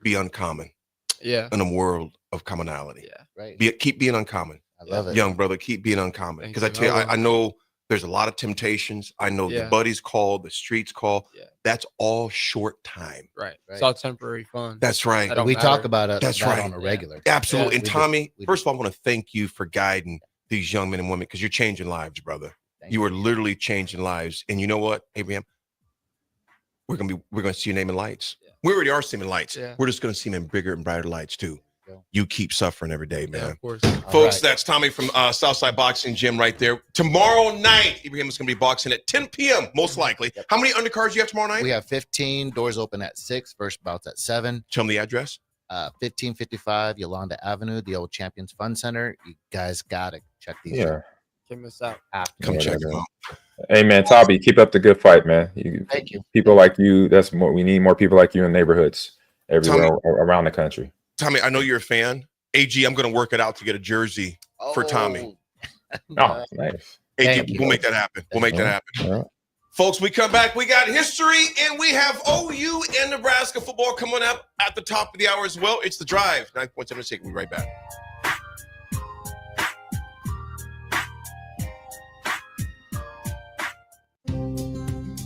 Be uncommon.
Yeah.
In a world of commonality.
Yeah.
Right.
Keep being uncommon.
I love it.
Young brother, keep being uncommon. Because I tell you, I know there's a lot of temptations. I know the buddies call, the streets call. Yeah. That's all short time.
Right. It's all temporary fun.
That's right.
We talk about it.
That's right.
On a regular.
Absolutely.
Yeah,
and Tommy, first of all, I want to thank you for guiding these young men and women because you're changing lives, brother. You are literally changing lives. And you know what, Abraham? We're gonna see your name in lights. Yeah. We already are seeing in lights. Yeah. We're just gonna see them in bigger and brighter lights too. Yeah. You keep suffering every day, man.
Yeah, of course.
Folks, that's Tommy from Southside Boxing Gym right there. Tomorrow night, Abraham is gonna be boxing at 10 p.m. most likely. Yep. How many undercards do you have tomorrow night?
We have 15. Doors open at 6. First bout's at 7.
Tell me the address.
1555 Yolanda Avenue, the old Champions Fund Center. You guys gotta check these out.
Can't miss out.
Come check them out.
Hey man, Toby, keep up the good fight, man.
Thank you.
People like you. That's more. We need more people like you in neighborhoods everywhere around the country.
Tommy, I know you're a fan. AG, I'm going to work it out to get a jersey for Tommy.
Oh, nice.
AG, we'll make that happen. We'll make that happen.
Yeah.
Folks, we come back. We got history, and we have OU and Nebraska football coming up at the top of the hour as well. It's The Drive. 9.76. We'll be right back.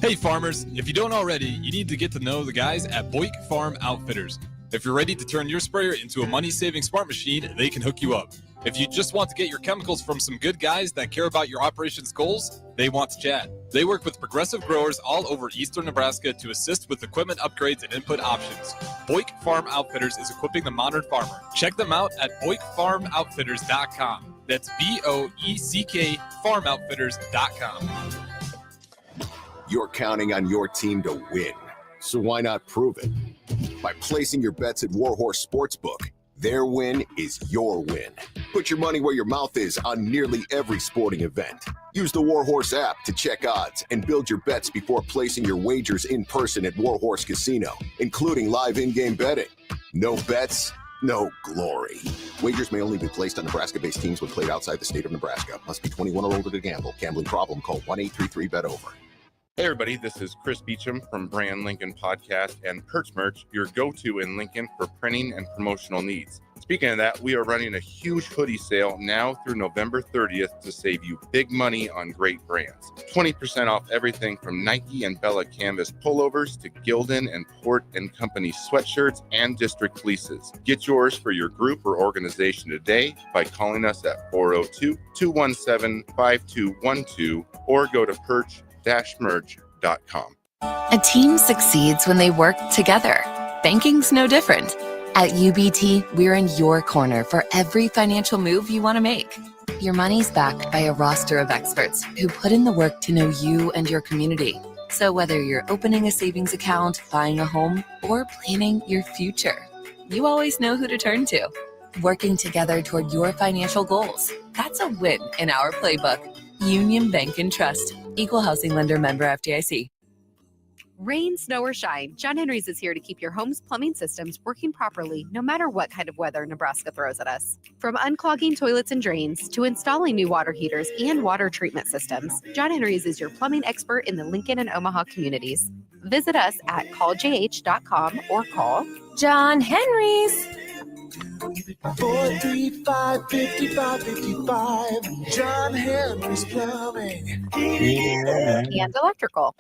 Hey farmers, if you don't already, you need to get to know the guys at Boyk Farm Outfitters. If you're ready to turn your sprayer into a money-saving smart machine, they can hook you up. If you just want to get your chemicals from some good guys that care about your operations goals, they want to chat. They work with progressive growers all over eastern Nebraska to assist with equipment upgrades and input options. Boyk Farm Outfitters is equipping the modern farmer. Check them out at BoykFarmOutfitters.com. That's BOECK FarmOutfitters.com.
You're counting on your team to win, so why not prove it? By placing your bets at Warhorse Sportsbook, their win is your win. Put your money where your mouth is on nearly every sporting event. Use the Warhorse app to check odds and build your bets before placing your wagers in person at Warhorse Casino, including live in-game betting. No bets, no glory. Wagers may only be placed on Nebraska-based teams when played outside the state of Nebraska. Must be 21 or older to gamble. Gambling problem? Call 1-833-BET-OVER.
Hey everybody, this is Chris Beecham from Brand Lincoln Podcast and Perch Merch, your go-to in Lincoln for printing and promotional needs. Speaking of that, we are running a huge hoodie sale now through November 30th to save you big money on great brands. 20% off everything from Nike and Bella Canvas pullovers to Gildan and Port & Company sweatshirts and district fleeces. Get yours for your group or organization today by calling us at 402-217-5212 or go to perch-merch.com.
A team succeeds when they work together. Banking's no different. At UBT, we're in your corner for every financial move you want to make. Your money's backed by a roster of experts who put in the work to know you and your community. So whether you're opening a savings account, buying a home, or planning your future, you always know who to turn to. Working together toward your financial goals. That's a win in our playbook. Union Bank and Trust. Equal housing lender, member FDIC.
Rain, snow, or shine, John Henry's is here to keep your home's plumbing systems working properly no matter what kind of weather Nebraska throws at us. From unclogging toilets and drains to installing new water heaters and water treatment systems, John Henry's is your plumbing expert in the Lincoln and Omaha communities. Visit us at calljh.com or call
John Henry's.
435-5555. John Henry's Plumbing.
and electrical.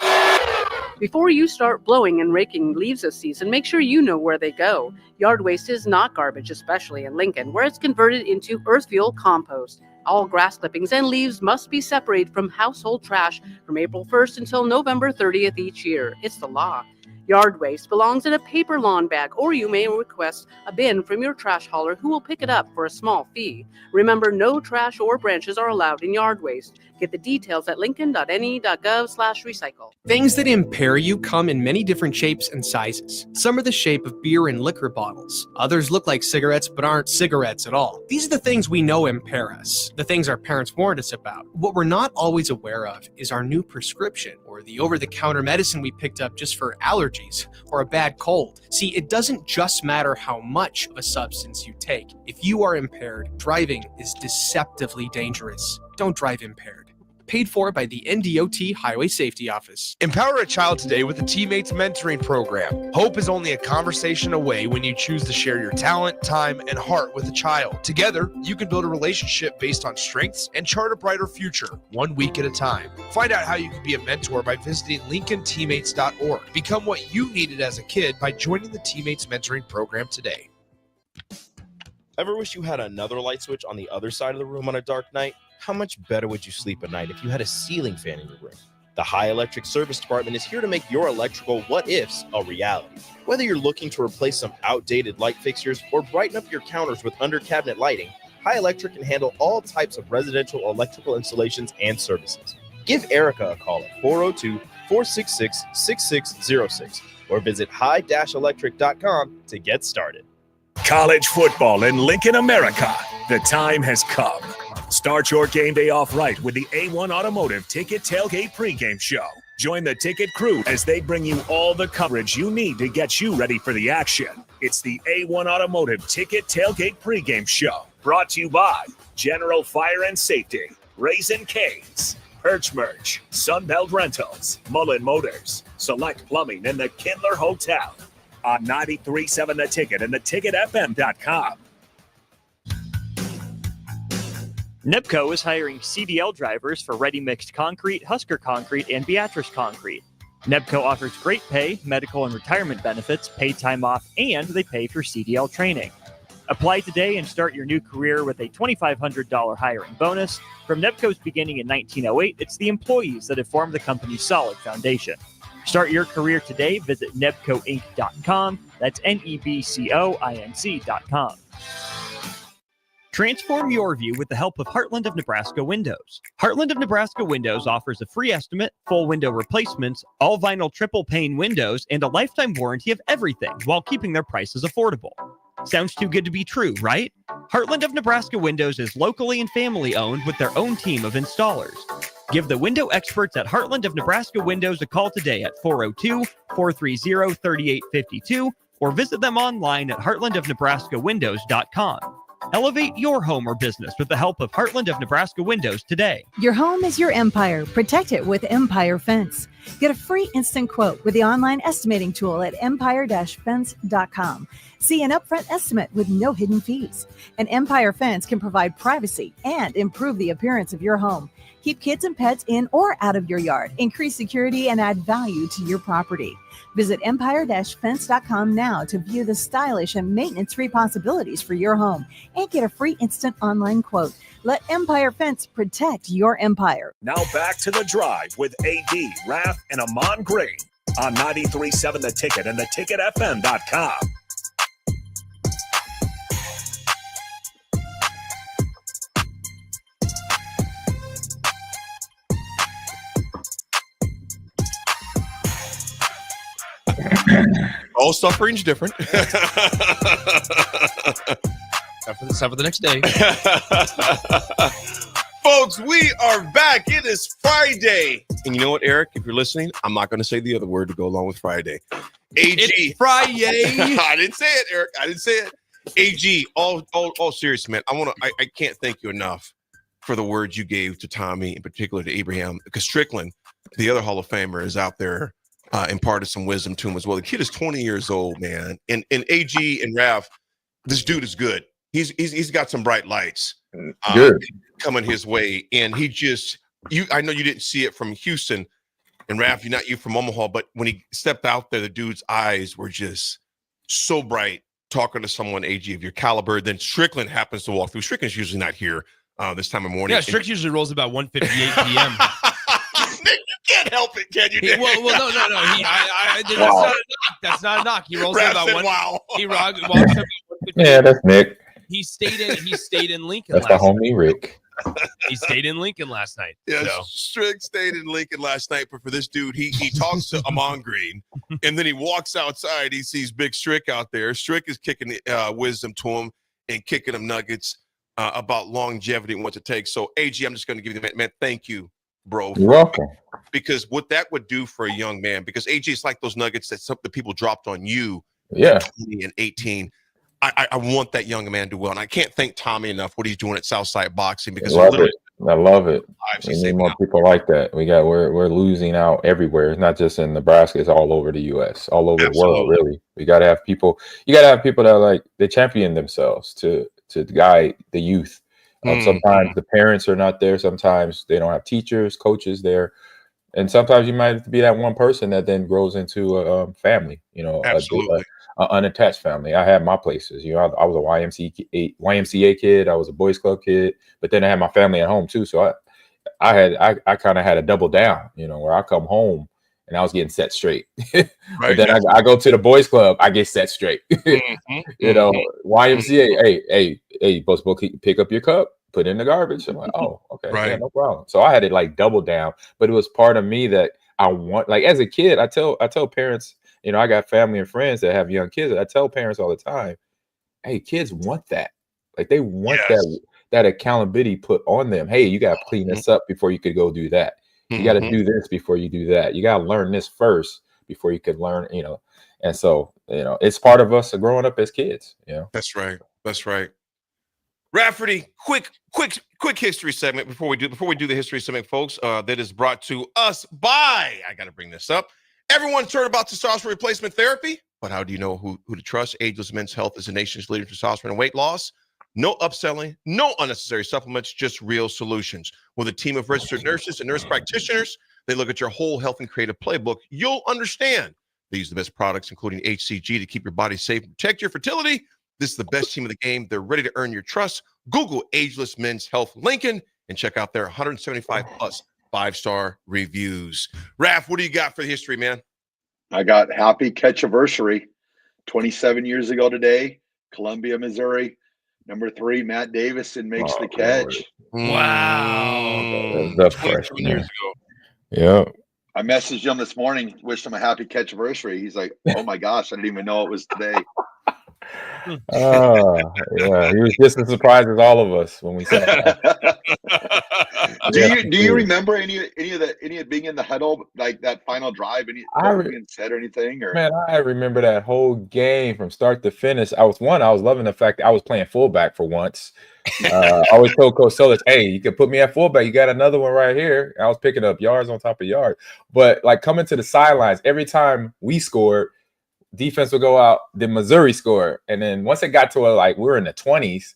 Before you start blowing and raking leaves this season, make sure you know where they go. Yard waste is not garbage, especially in Lincoln, where it's converted into earth fuel compost. All grass clippings and leaves must be separated from household trash from April 1st until November 30th each year. It's the law. Yard waste belongs in a paper lawn bag, or you may request a bin from your trash hauler who will pick it up for a small fee. Remember, no trash or branches are allowed in yard waste. Get the details at lincoln.ne.gov/recycle.
Things that impair you come in many different shapes and sizes. Some are the shape of beer and liquor bottles. Others look like cigarettes but aren't cigarettes at all. These are the things we know impair us, the things our parents warned us about. What we're not always aware of is our new prescription, or the over-the-counter medicine we picked up just for allergies allergies or a bad cold. See, it doesn't just matter how much of a substance you take. If you are impaired, driving is deceptively dangerous. Don't drive impaired. Paid for by the NDOT Highway Safety Office.
Empower a child today with the Teammates Mentoring Program. Hope is only a conversation away when you choose to share your talent, time, and heart with a child. Together, you can build a relationship based on strengths and chart a brighter future, 1 week at a time. Find out how you can be a mentor by visiting LincolnTeammates.org. Become what you needed as a kid by joining the Teammates Mentoring Program today.
Ever wish you had another light switch on the other side of the room on a dark night? How much better would you sleep at night if you had a ceiling fan in your room? The High Electric Service Department is here to make your electrical what-ifs a reality. Whether you're looking to replace some outdated light fixtures or brighten up your counters with under-cabinet lighting, High Electric can handle all types of residential electrical installations and services. Give Erica a call at 402-466-6606 or visit high-electric.com to get started.
College football in Lincoln, America. The time has come. Start your game day off right with the A1 Automotive Ticket Tailgate pregame show. Join the ticket crew as they bring you all the coverage you need to get you ready for the action. It's the A1 Automotive Ticket Tailgate pregame show. Brought to you by General Fire and Safety, Raisin Canes, Perch Merch, Sunbelt Rentals, Mullen Motors, Select Plumbing, and the Kindler Hotel. On 93.7 The Ticket and theticketfm.com.
NEPCO is hiring CDL drivers for ready-mixed concrete, Husker Concrete, and Beatrice Concrete. NEPCO offers great pay, medical and retirement benefits, paid time off, and they pay for CDL training. Apply today and start your new career with a $2,500 hiring bonus. From NEPCO's beginning in 1908, it's the employees that have formed the company's solid foundation. Start your career today. Visit nebcoinc.com. That's NEBCOINC.com. Transform your view with the help of Heartland of Nebraska Windows. Heartland of Nebraska Windows offers a free estimate, full window replacements, all vinyl triple pane windows, and a lifetime warranty of everything while keeping their prices affordable. Sounds too good to be true, right? Heartland of Nebraska Windows is locally and family owned with their own team of installers. Give the window experts at Heartland of Nebraska Windows a call today at 402-430-3852 or visit them online at heartlandofnebraskawindows.com. Elevate your home or business with the help of Heartland of Nebraska Windows today.
Your home is your empire. Protect it with Empire Fence. Get a free instant quote with the online estimating tool at empire-fence.com. See an upfront estimate with no hidden fees. An Empire Fence can provide privacy and improve the appearance of your home. Keep kids and pets in or out of your yard. Increase security and add value to your property. Visit empire-fence.com now to view the stylish and maintenance-free possibilities for your home and get a free instant online quote. Let Empire Fence protect your empire.
Now back to The Drive with AD, Raff, and Ahman Green on 93.7 The Ticket and theticketfm.com.
All suffering's different.
Except for the next day.
Folks, we are back. It is Friday. And you know what, Eric? If you're listening, I'm not going to say the other word to go along with Friday. AG.
It's Friday.
I didn't say it, Eric. I didn't say it. AG, all serious, man. I can't thank you enough for the words you gave to Tommy, in particular to Abraham, because Strickland, the other Hall of Famer, is out there imparted some wisdom to him as well. The kid is 20 years old, man. And AG and Raff, this dude is good. He's got some bright lights coming his way. And he just, I know you didn't see it from Houston, and Raff, you're not you from Omaha, but when he stepped out there, the dude's eyes were just so bright talking to someone, AG, of your caliber. Then Strickland happens to walk through. Strickland's usually not here this time of morning.
Yeah, Strick usually rolls about 1:58 p.m.
Can't help it, can you?
No. That's not a knock. He rolls in about one.
Wow.
He walks about 1:58.
Yeah, that's Nick.
He stayed in Lincoln.
That's the homie Rick.
He stayed in Lincoln last night.
Yeah,
so.
Strick stayed in Lincoln last night, but for this dude, he talks to Ahman Green, and then he walks outside. He sees Big Strick out there. Strick is kicking wisdom to him and kicking him nuggets about longevity and what it takes. So, AG, I'm just going to give you the man. Thank you bro.
You're welcome.
Because what that would do for a young man, because AG, it's like those nuggets that some the people dropped on you at 20 and 18. I want that young man to do well. And I can't thank Tommy enough what he's doing at Southside Boxing because
I love it. We need more people like that. We're losing out everywhere. It's not just in Nebraska, it's all over the US, all over the world, really. We gotta have people, you gotta have people that like they champion themselves to guide the youth. Sometimes the parents are not there, sometimes they don't have teachers, coaches there. And sometimes you might have to be that one person that then grows into a family, a unattached family. I had my places, I was a YMCA kid, I was a Boys Club kid, but then I had my family at home too. So I kind of had a double down, where I come home and I was getting set straight. But then I go to the Boys Club, I get set straight. YMCA, hey, supposed to pick up your cup, put it in the garbage. I'm like, oh, okay, yeah, no problem. So I had it like double down, but it was part of me that I want. Like as a kid, I tell parents, I got family and friends that have young kids. I tell parents all the time, hey, kids want that. Like they want that accountability put on them. Hey, you got to clean this up before you could go do that. You got to do this before you do that. You got to learn this first before you could learn, And so, it's part of us growing up as kids.
That's right. That's right. Rafferty, quick history segment before we do the history segment, folks. That is brought to us by. I got to bring this up. Everyone's heard about testosterone replacement therapy, but how do you know who to trust? Ageless Men's Health is the nation's leader in testosterone and weight loss. No upselling, no unnecessary supplements, just real solutions. With a team of registered nurses and nurse practitioners, they look at your whole health and create a playbook. You'll understand. They use the best products, including HCG, to keep your body safe and protect your fertility. This is the best team of the game. They're ready to earn your trust. Google Ageless Men's Health Lincoln and check out their 175 plus 5-star reviews. Raff, what do you got for the history, man?
I got happy catch-iversary. 27 years ago today, Columbia, Missouri. Number 3, Matt Davison makes the catch.
Wow.
That's fresh.
27 years ago.
Yeah.
I messaged him this morning, wished him a happy catch-iversary. He's like, oh my gosh, I didn't even know it was today.
Yeah, he was just as surprised as all of us when we saw that.
Do you remember any of being in the huddle, like that final drive, being said or anything? Or
man, I remember that whole game from start to finish. I was loving the fact that I was playing fullback for once. I always told Coach Solis, hey, you can put me at fullback. You got another one right here. I was picking up yards on top of yards. But like coming to the sidelines, every time we scored, defense would go out, then Missouri scored. And then once it got to we're in the 20s,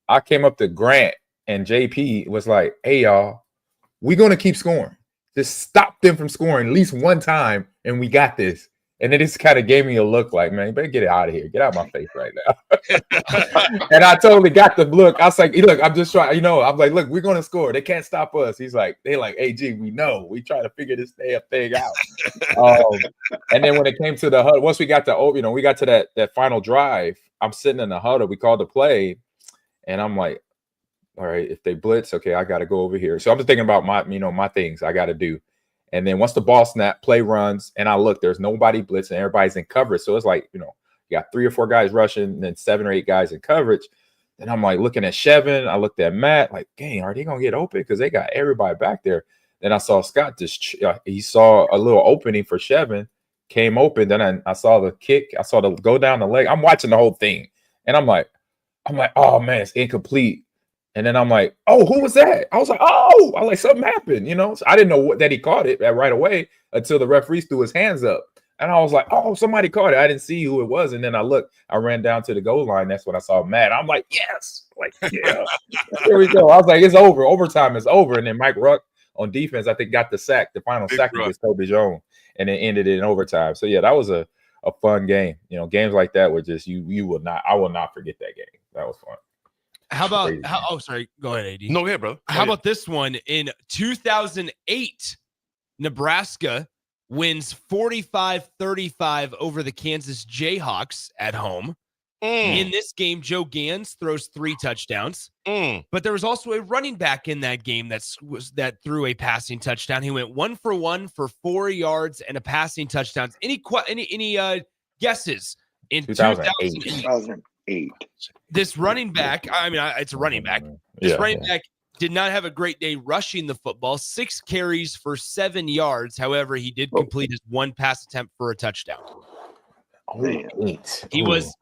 I came up to Grant and JP was like, hey, y'all, we're going to keep scoring. Just stop them from scoring at least one time, and we got this. And it just kind of gave me a look like, man, you better get it out of here. Get out of my face right now. And I totally got the look. I was like, look, I'm just trying, I'm like, look, we're going to score. They can't stop us. He's like, AG, we know. We try to figure this thing out. And then when it came to the huddle, once we got to, we got to that final drive, I'm sitting in the huddle. We called the play. And I'm like, all right, if they blitz, okay, I got to go over here. So I'm just thinking about my things I got to do. And then once the ball snap, play runs, and I look, there's nobody blitzing, everybody's in coverage. So it's like, you got 3 or 4 guys rushing, and then 7 or 8 guys in coverage. And I'm like looking at Shevin. I looked at Matt, like, dang, are they going to get open? Because they got everybody back there. Then I saw Scott he saw a little opening for Shevin, came open. Then I saw the kick. I saw the go down the leg. I'm watching the whole thing. And I'm like, oh, man, it's incomplete. And then I'm like, oh, who was that? I was like, oh, I like something happened, So I didn't know that he caught it right away until the referee threw his hands up. And I was like, oh, somebody caught it. I didn't see who it was. And then I ran down to the goal line. That's when I saw Matt. I'm like, yes. Like, yeah. Here we go. I was like, it's over. Overtime is over. And then Mike Ruck on defense, I think, got the sack, the final sack against Toby Jones. And it ended in overtime. So, yeah, that was a fun game. Games like that were just, I will not forget that game. That was fun.
How about sorry, go ahead, AD.
No, yeah, bro.
How about this one? In 2008, Nebraska wins 45-35 over the Kansas Jayhawks at home. In this game, Joe Gans throws 3 touchdowns. But there was also a running back in that game that threw a passing touchdown. He went 1 for 1 for 4 yards and a passing touchdown. Any guesses in 2008?
2008.
This running back, it's a running back. This running back
Did not have a great day rushing the football. 6 carries for 7 yards. However, he did complete his 1 pass attempt for a touchdown. He was.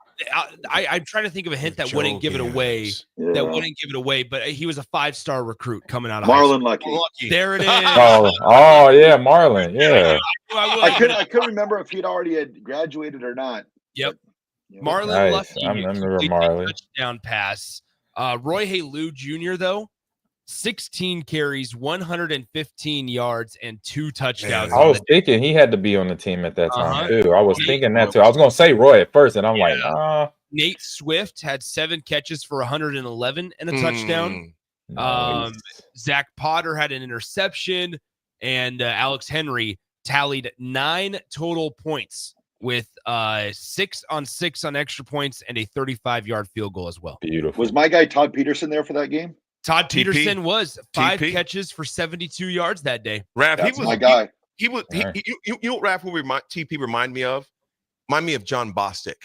I'm trying to think of a hint that wouldn't give it away. That wouldn't give it away, but he was a 5-star recruit coming out of
Marlon
high school.
Lucky.
There it is.
Oh yeah, Marlon. Yeah.
I couldn't remember if he'd already had graduated or not.
Yep. Marlon
Nice.
Lucky.
I remember
completed a
Marlon.
touchdown pass. Roy Halou Jr. though, 16 carries, 115 yards, and 2 touchdowns.
I was thinking he had to be on the team at that time
Uh-huh.
too. I was thinking that too. I was gonna say Roy at first, and I'm like,
Nate Swift had 7 catches for 111 and a touchdown.
Nice.
Zach Potter had an interception, and Alex Henry tallied 9 total points with 6 on 6 on extra points and a 35-yard field goal as well.
Beautiful.
Was my guy Todd Peterson there for that game?
Todd
TP?
Peterson was 5
TP?
catches for 72 yards that day.
Raff,
That's
he was
my guy.
He was. You know what Raff will TP remind me of? Remind me of John Bostic.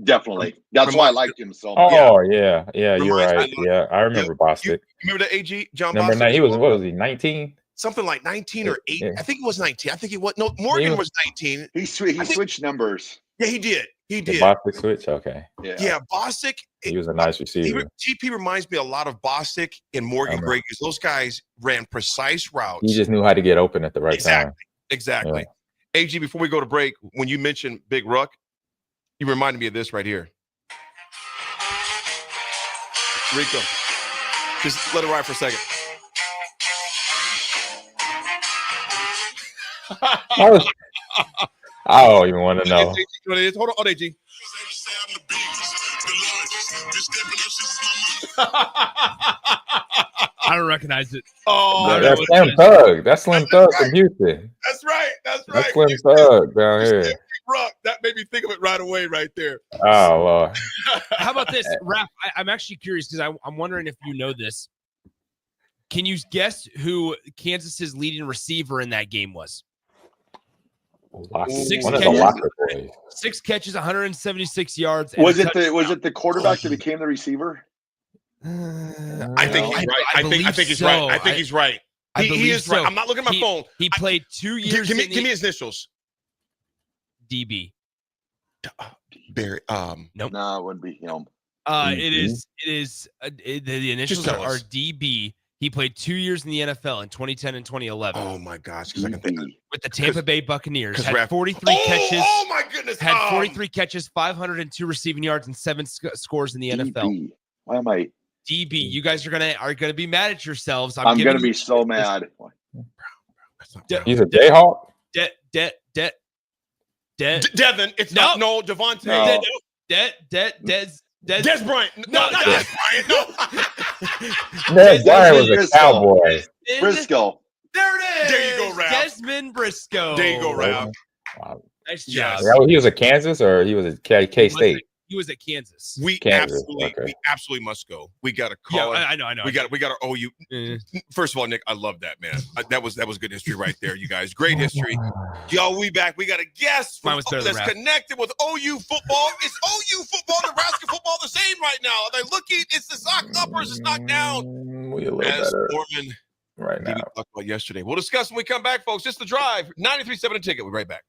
Definitely. That's why I liked him so much.
Oh yeah, you're
Reminds
right.
me
Yeah, I remember Bostic.
Remember the AG John
Number
Bostic?
9. He was what was he? 19.
Something like 19 or 8.
Yeah.
I think it was 19. I think he was. No, Morgan was 19.
He switched numbers.
Yeah, he did. He
The
did.
Bostic switch. Okay.
Yeah, Bostic.
He was a nice receiver.
TP reminds me a lot of Bostic and Morgan Gray because those guys ran precise routes.
He just knew how to get open at the right time.
Exactly. AG, before we go to break, when you mentioned Big Ruck, you reminded me of this right here. Rico, just let it ride for a second.
I don't even want to know.
Hold on, AG.
I don't recognize it.
Oh,
That's Slim Thug. That's Slim Thug from Houston.
That's right.
That's Slim Thug down here.
Ruck, that made me think of it right away, right there.
Oh Lord.
How about this, Raff? I'm actually curious because I'm wondering if you know this. Can you guess who Kansas's leading receiver in that game was?
One of the Locker boys.
6 catches, 176 yards. And
Was
a
it
touchdown.
the quarterback that became the receiver?
I think he's right. I think he's right. I think he's right. He is right. I'm not looking at my phone.
He played 2 years.
Give me his initials.
DB.
Barry.
Nope.
No, it wouldn't be him.
It is. The initials
tell
are
us.
DB. He played 2 years in the NFL in 2010 and 2011.
Oh my gosh! Because I can think.
With the Tampa Bay Buccaneers, had
Raff-
43 catches.
Oh my goodness!
Had 43 catches, 502 receiving yards, and 7 scores in the NFL.
Why am I?
DB, you guys are gonna be mad at yourselves.
I'm gonna be so mad.
He's a Jayhawk.
Devin. It's not Devontae.
No.
Des Bryant. No, not Des Bryant. No.
Des Bryant was a Cowboy.
Briscoe.
There it is.
There you go, Ralph.
Desmond Briscoe.
There you go, Ralph.
Wow.
Nice job.
Yes.
Yeah, he was at Kansas or he was at K State.
He was at Kansas.
We
Kansas,
absolutely must go. We got to call it.
I know.
We got to owe you. First of all, Nick, I love that, man. That was good history right there, you guys. Great history. Yo, we back. We got a guest
Mine was better than
that's
Raff.
connected with OU football. Is OU football, Nebraska football the same right now? Are they looking? Is the sock up or is it knocked down?
We a little
As
better
Norman
right now.
talked about yesterday. We'll discuss when we come back, folks. Just the drive. 93.7 a ticket. We'll be right back.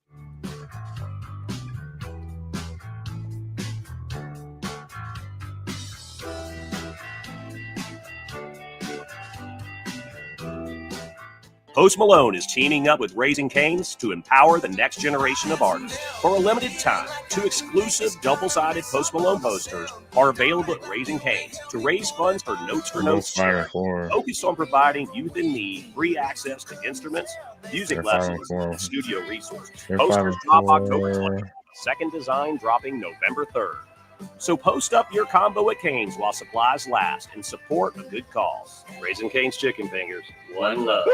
Post Malone is teaming up with Raising Cane's to empower the next generation of artists. For a limited time, 2 exclusive double-sided Post Malone posters are available at Raising Cane's to raise funds for Notes for Notes. Focus on providing youth in need free access to instruments, music lessons, and studio resources. Posters drop October 20th, second design dropping November 3rd. So post up your combo at Cane's while supplies last and support a good cause. Raising Cane's Chicken Fingers. One love.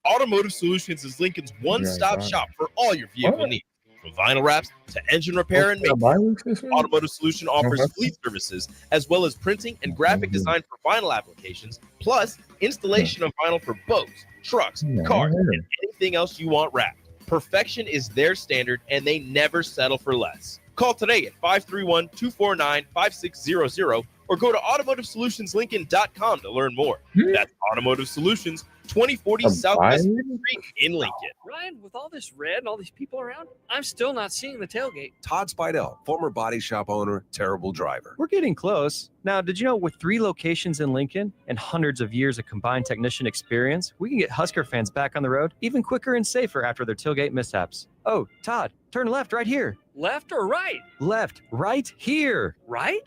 Automotive Solutions is Lincoln's one-stop shop for all your vehicle needs. From vinyl wraps to engine repair and maintenance, Automotive Solution offers fleet services as well as printing and graphic design for vinyl applications, plus installation of vinyl for boats, trucks, cars, and anything else you want wrapped. Perfection is their standard, and they never settle for less. Call today at 531-249-5600 or go to automotivesolutionslincoln.com to learn more. That's Automotive Solutions, 2040 Southwest Street in Lincoln.
Ryan, with all this red and all these people around, I'm still not seeing the tailgate.
Todd Spidell, former body shop owner, terrible driver.
We're getting close. Now, did you know with 3 locations in Lincoln and hundreds of years of combined technician experience, we can get Husker fans back on the road even quicker and safer after their tailgate mishaps? Oh, Todd, turn left right here.
Left or right?
Left, right here.
Right?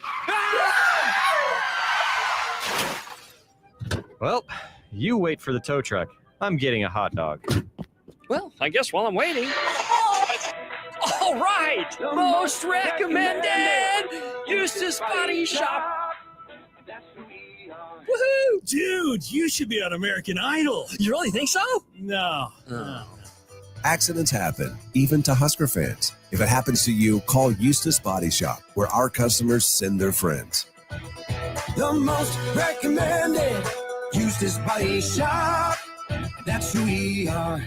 Well, you wait for the tow truck. I'm getting a hot dog.
Well, I guess while I'm waiting. All right, most recommended Eustace Body Shop.
Woohoo! Dude, you should be on American Idol.
You really think so?
No.
Accidents happen, even to Husker fans. If it happens to you, call Eustace Body Shop, where our customers send their friends.
The most recommended Eustace Body Shop. That's who we are.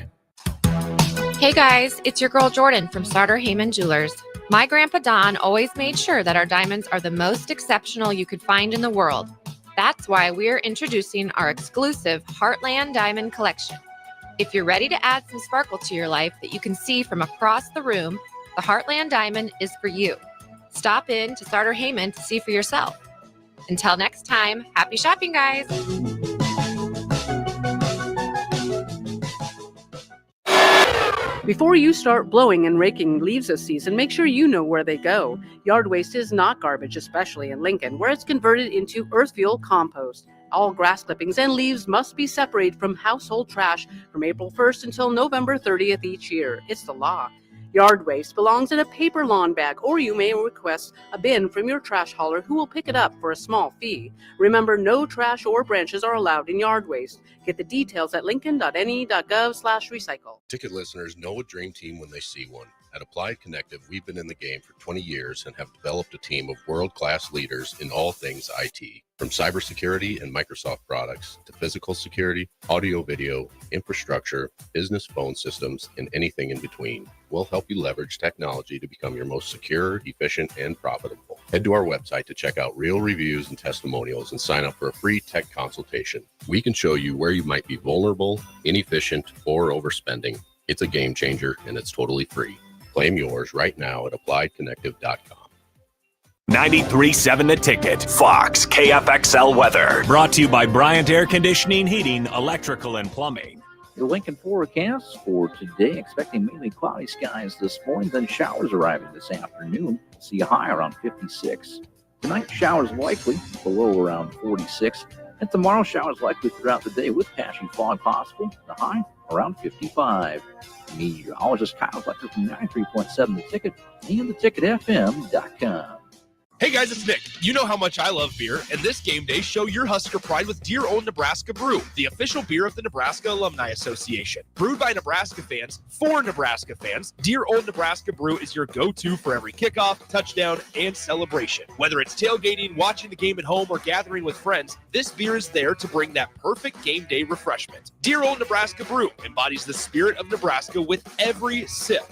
Hey guys, it's your girl Jordan from Starter Heyman Jewelers. My grandpa Don always made sure that our diamonds are the most exceptional you could find in the world. That's why we're introducing our exclusive Heartland Diamond Collection. If you're ready to add some sparkle to your life that you can see from across the room, the Heartland Diamond is for you. Stop in to Starter Heyman to see for yourself. Until next time, happy shopping, guys.
Before you start blowing and raking leaves this season, make sure you know where they go. Yard waste is not garbage, especially in Lincoln, where it's converted into earth fuel compost. All grass clippings and leaves must be separated from household trash from April 1st until November 30th each year. It's the law. Yard waste belongs in a paper lawn bag, or you may request a bin from your trash hauler who will pick it up for a small fee. Remember, no trash or branches are allowed in yard waste. Get the details at lincoln.ne.gov/recycle.
Ticket listeners know a dream team when they see one. At Applied Connective, we've been in the game for 20 years and have developed a team of world-class leaders in all things IT. From cybersecurity and Microsoft products to physical security, audio-video, infrastructure, business phone systems, and anything in between, we'll help you leverage technology to become your most secure, efficient, and profitable. Head to our website to check out real reviews and testimonials and sign up for a free tech consultation. We can show you where you might be vulnerable, inefficient, or overspending. It's a game changer, and it's totally free. Claim yours right now at appliedconnective.com.
93.7 The Ticket, Fox, KFXL weather. Brought to you by Bryant Air Conditioning, Heating, Electrical, and Plumbing.
Your Lincoln forecast for today, expecting mainly cloudy skies this morning, then showers arriving this afternoon. See a high around 56. Tonight, showers likely, below around 46. And tomorrow, showers likely throughout the day with patchy fog possible. The high around 55. Meteorologist Kyle Fletcher from 93.7 The Ticket and theticketfm.com.
Hey guys, it's Nick. You know how much I love beer, and this game day, show your Husker pride with Dear Old Nebraska Brew, the official beer of the Nebraska Alumni Association. Brewed by Nebraska fans, for Nebraska fans, Dear Old Nebraska Brew is your go-to for every kickoff, touchdown, and celebration. Whether it's tailgating, watching the game at home, or gathering with friends, this beer is there to bring that perfect game day refreshment. Dear Old Nebraska Brew embodies the spirit of Nebraska with every sip.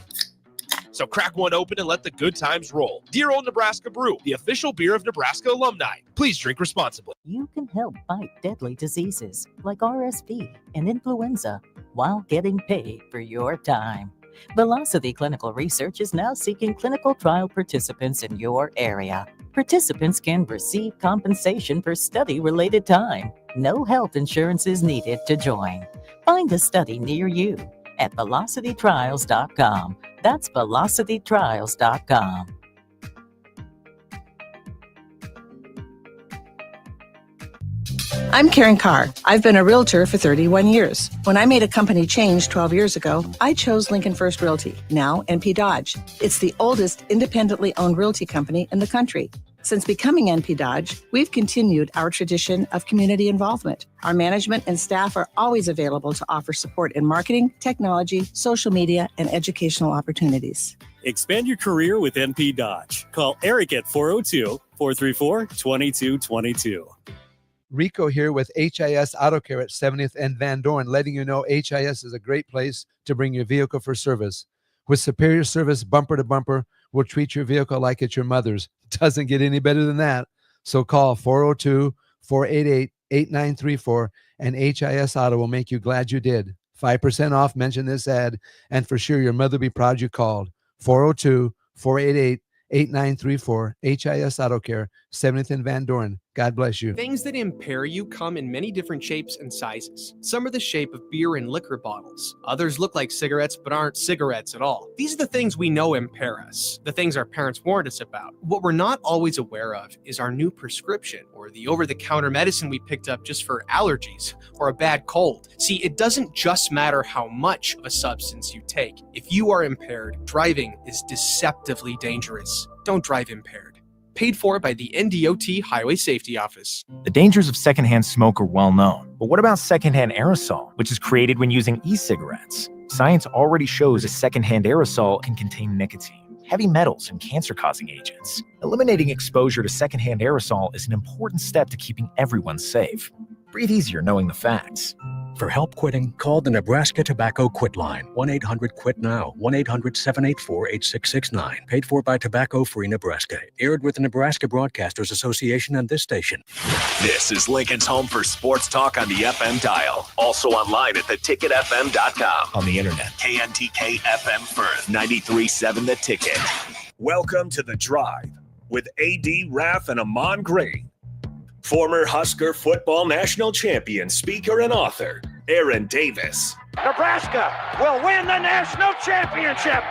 So crack one open and let the good times roll. Dear Old Nebraska Brew, the official beer of Nebraska alumni. Please drink responsibly.
You can help fight deadly diseases like RSV and influenza while getting paid for your time. Velocity Clinical Research is now seeking clinical trial participants in your area. Participants can receive compensation for study-related time. No health insurance is needed to join. Find a study near you at velocitytrials.com. That's velocitytrials.com.
I'm Karen Carr. I've been a realtor for 31 years. When I made a company change 12 years ago, I chose Lincoln First Realty, now NP Dodge. It's the oldest independently owned realty company in the country. Since becoming NP Dodge, we've continued our tradition of community involvement. Our management and staff are always available to offer support in marketing, technology, social media, and educational opportunities.
Expand your career with NP Dodge. Call Eric at 402-434-2222.
Rico here with HIS Auto Care at 70th and Van Dorn, letting you know HIS is a great place to bring your vehicle for service. With superior service, bumper to bumper, we'll treat your vehicle like it's your mother's. Doesn't get any better than that. So call 402-488-8934 and HIS Auto will make you glad you did. 5% off, mention this ad, and for sure your mother will be proud you called. 402-488-8934, HIS Auto Care, 70th and Van Doren. God bless you.
Things that impair you come in many different shapes and sizes. Some are the shape of beer and liquor bottles. Others look like cigarettes but aren't cigarettes at all. These are the things we know impair us, the things our parents warned us about. What we're not always aware of is our new prescription or the over-the-counter medicine we picked up just for allergies or a bad cold. See, it doesn't just matter how much of a substance you take. If you are impaired, driving is deceptively dangerous. Don't drive impaired. Paid for by the NDOT Highway Safety Office.
The dangers of secondhand smoke are well known. But what about secondhand aerosol, which is created when using e-cigarettes? Science already shows a secondhand aerosol can contain nicotine, heavy metals, and cancer-causing agents. Eliminating exposure to secondhand aerosol is an important step to keeping everyone safe. Breathe easier knowing the facts.
For help quitting, call the Nebraska Tobacco Quit Line, 1-800-QUIT-NOW, 1-800-784-8669. Paid for by Tobacco Free Nebraska. Aired with the Nebraska Broadcasters Association and this station.
This is Lincoln's home for sports talk on the FM dial. Also online at theticketfm.com.
On the internet.
KNTK FM Firth, 93.7 The Ticket. Welcome to The Drive with AD Raff and Ahman Green. Former Husker football national champion, speaker, and author, Aaron Davis.
Nebraska will win the national championship.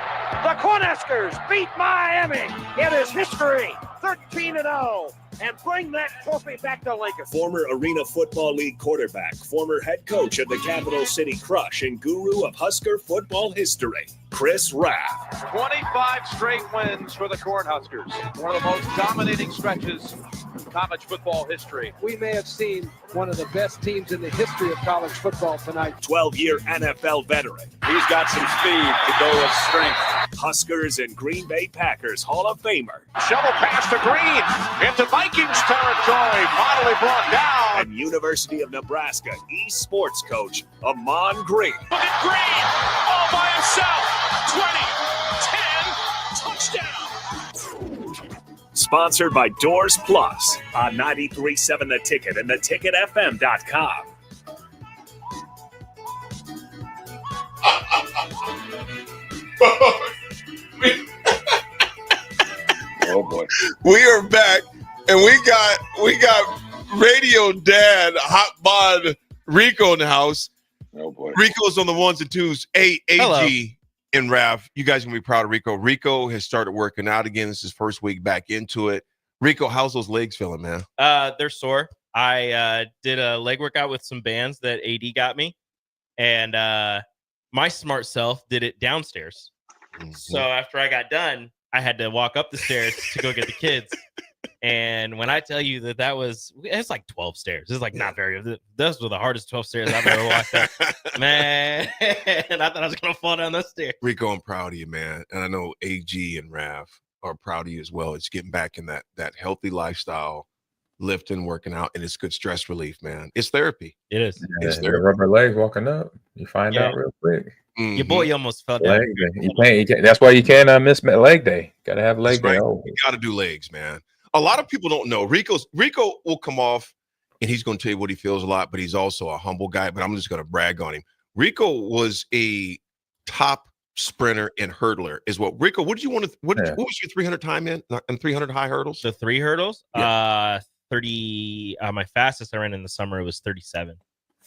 The Cornhuskers beat Miami. It is history, 13-0, and bring that trophy back to Lincoln.
Former Arena Football League quarterback, former head coach of the Capital City Crush, and guru of Husker football history, Chris Raff.
25 straight wins for the Cornhuskers. One of the most dominating stretches in college football history.
We may have seen one of the best teams in the history of college football tonight.
12-year NFL veteran.
He's got some speed to go with strength.
Huskers and Green Bay Packers Hall of Famer.
Shovel pass to Green into Vikings territory. Finally brought down.
And University of Nebraska eSports coach, Ahman Green.
Look at Green all by himself. 20, 10, touchdown.
Sponsored by Doors Plus on 93.7 The Ticket and theticketfm.com.
Oh boy, we are back, and we got Radio Dad Hot Bod Rico in the house.
Oh boy,
Rico's on the ones and twos. AG
Hello.
and Raff, you guys can be proud of Rico. Rico has started working out again. This is his first week back into it. Rico, how's those legs feeling, man?
They're sore. I did a leg workout with some bands that AD got me, and my smart self did it downstairs.
Mm-hmm.
So after I got done, I had to walk up the stairs to go get the kids. And when I tell you it's like 12 stairs. It's like not very. Those were the hardest 12 stairs I've ever walked up. Man, and I thought I was gonna fall down those stairs.
Rico, I'm proud of you, man. And I know AG and Raff are proud of you as well. It's getting back in that healthy lifestyle, lifting, working out, and it's good stress relief, man. It's therapy.
It is.
It's
Yeah,
therapy.
rubber legs walking up. You find
Yeah.
out real quick.
Mm-hmm.
Your boy, you almost fell down.
Leg day. You can't. That's why you can't miss leg day. Got to have leg
That's
day.
right.
Oh,
You got to do legs, man. A lot of people don't know. Rico will come off, and he's going to tell you what he feels a lot, but he's also a humble guy. But I'm just going to brag on him. Rico was a top sprinter and hurdler. Is what Rico? What did you want to? What was your 300 time in 300 high hurdles?
The 3 hurdles.
Yeah.
30. My fastest I ran in the summer was 37.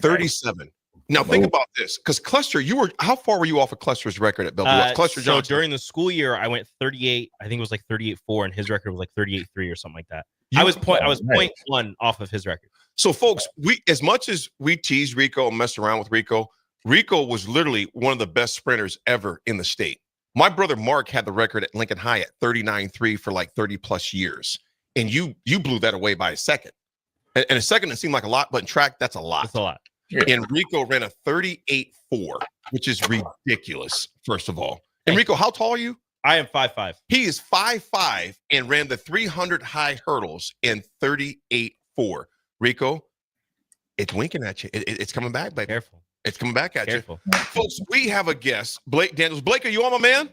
37. Now think about this, because Cluster, how far were you off of Cluster's record at Bellevue? Cluster
So
Johnson.
during the school year, I went 38. I think it was like 38.4, and his record was like 38.3 or something like that. I was 0.1 off of his record.
So, folks, as much as we tease Rico and mess around with Rico was literally one of the best sprinters ever in the state. My brother Mark had the record at Lincoln High at 39.3 for like 30 plus years, and you blew that away by a second. And a second, it seemed like a lot, but in track, that's a lot.
That's a lot.
Yeah. And Rico ran a 38.4, which is ridiculous, first of all. And Rico, how tall are you?
I am 5'5".
He is 5'5" and ran the 300 high hurdles in 38.4. Rico, it's winking at you. It's coming back, baby.
Careful.
It's coming back at
Careful.
you. Folks, we have a guest, Blake Daniels. Blake, are you on, my man?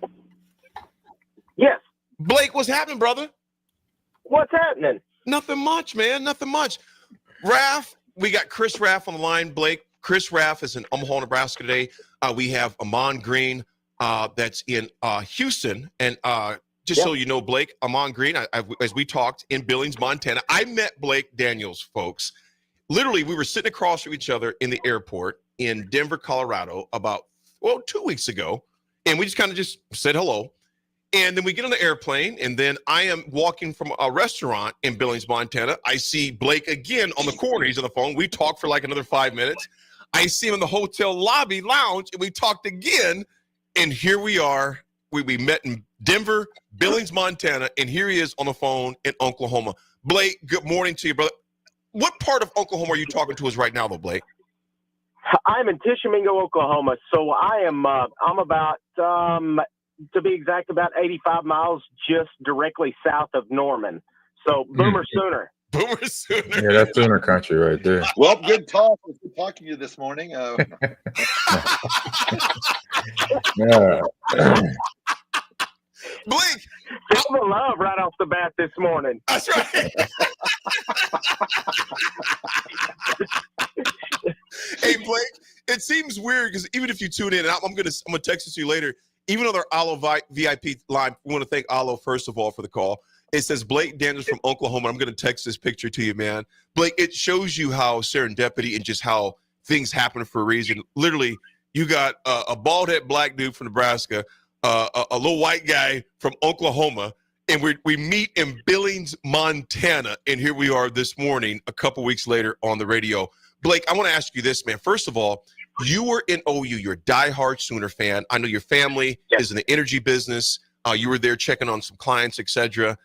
Yes.
Blake, what's happening, brother?
What's happening?
Nothing much, man. Nothing much. Raff, we got Chris Raff on the line. Blake, Chris Raff is in Omaha, Nebraska today. We have Ahman Green that's in Houston. And just so you know, Blake, Ahman Green, as we talked, in Billings, Montana. I met Blake Daniels, folks. Literally, we were sitting across from each other in the airport in Denver, Colorado about, 2 weeks ago. And we just kind of just said hello. And then we get on the airplane, and then I am walking from a restaurant in Billings, Montana. I see Blake again on the corner. He's on the phone. We talked for like another 5 minutes. I see him in the hotel lobby lounge, and we talked again. And here we are. We met in Denver, Billings, Montana, and here he is on the phone in Oklahoma. Blake, good morning to you, brother. What part of Oklahoma are you talking to us right now, though, Blake?
I'm in Tishomingo, Oklahoma. So I'm about, to be exact, about 85 miles just directly south of Norman. So Boomer Sooner.
Boomer Sooner.
Yeah, that's Sooner country right there.
Well, good talk. It's good talking to you this morning.
Yeah.
Blake,
feel the love right off the bat this morning.
That's right. Hey, Blake, it seems weird because even if you tune in, and I'm gonna text it to you later. Even on our Allo VIP line, we want to thank Allo first of all for the call. It says Blake Daniels from Oklahoma. I'm going to text this picture to you, man. Blake, it shows you how serendipity and just how things happen for a reason. Literally, you got a bald-head black dude from Nebraska, a little white guy from Oklahoma, and we meet in Billings, Montana, and here we are this morning, a couple weeks later on the radio. Blake, I want to ask you this, man. First of all, you were in OU. You're a diehard Sooner fan. I know your family is in the energy business. You were there checking on some clients, etc.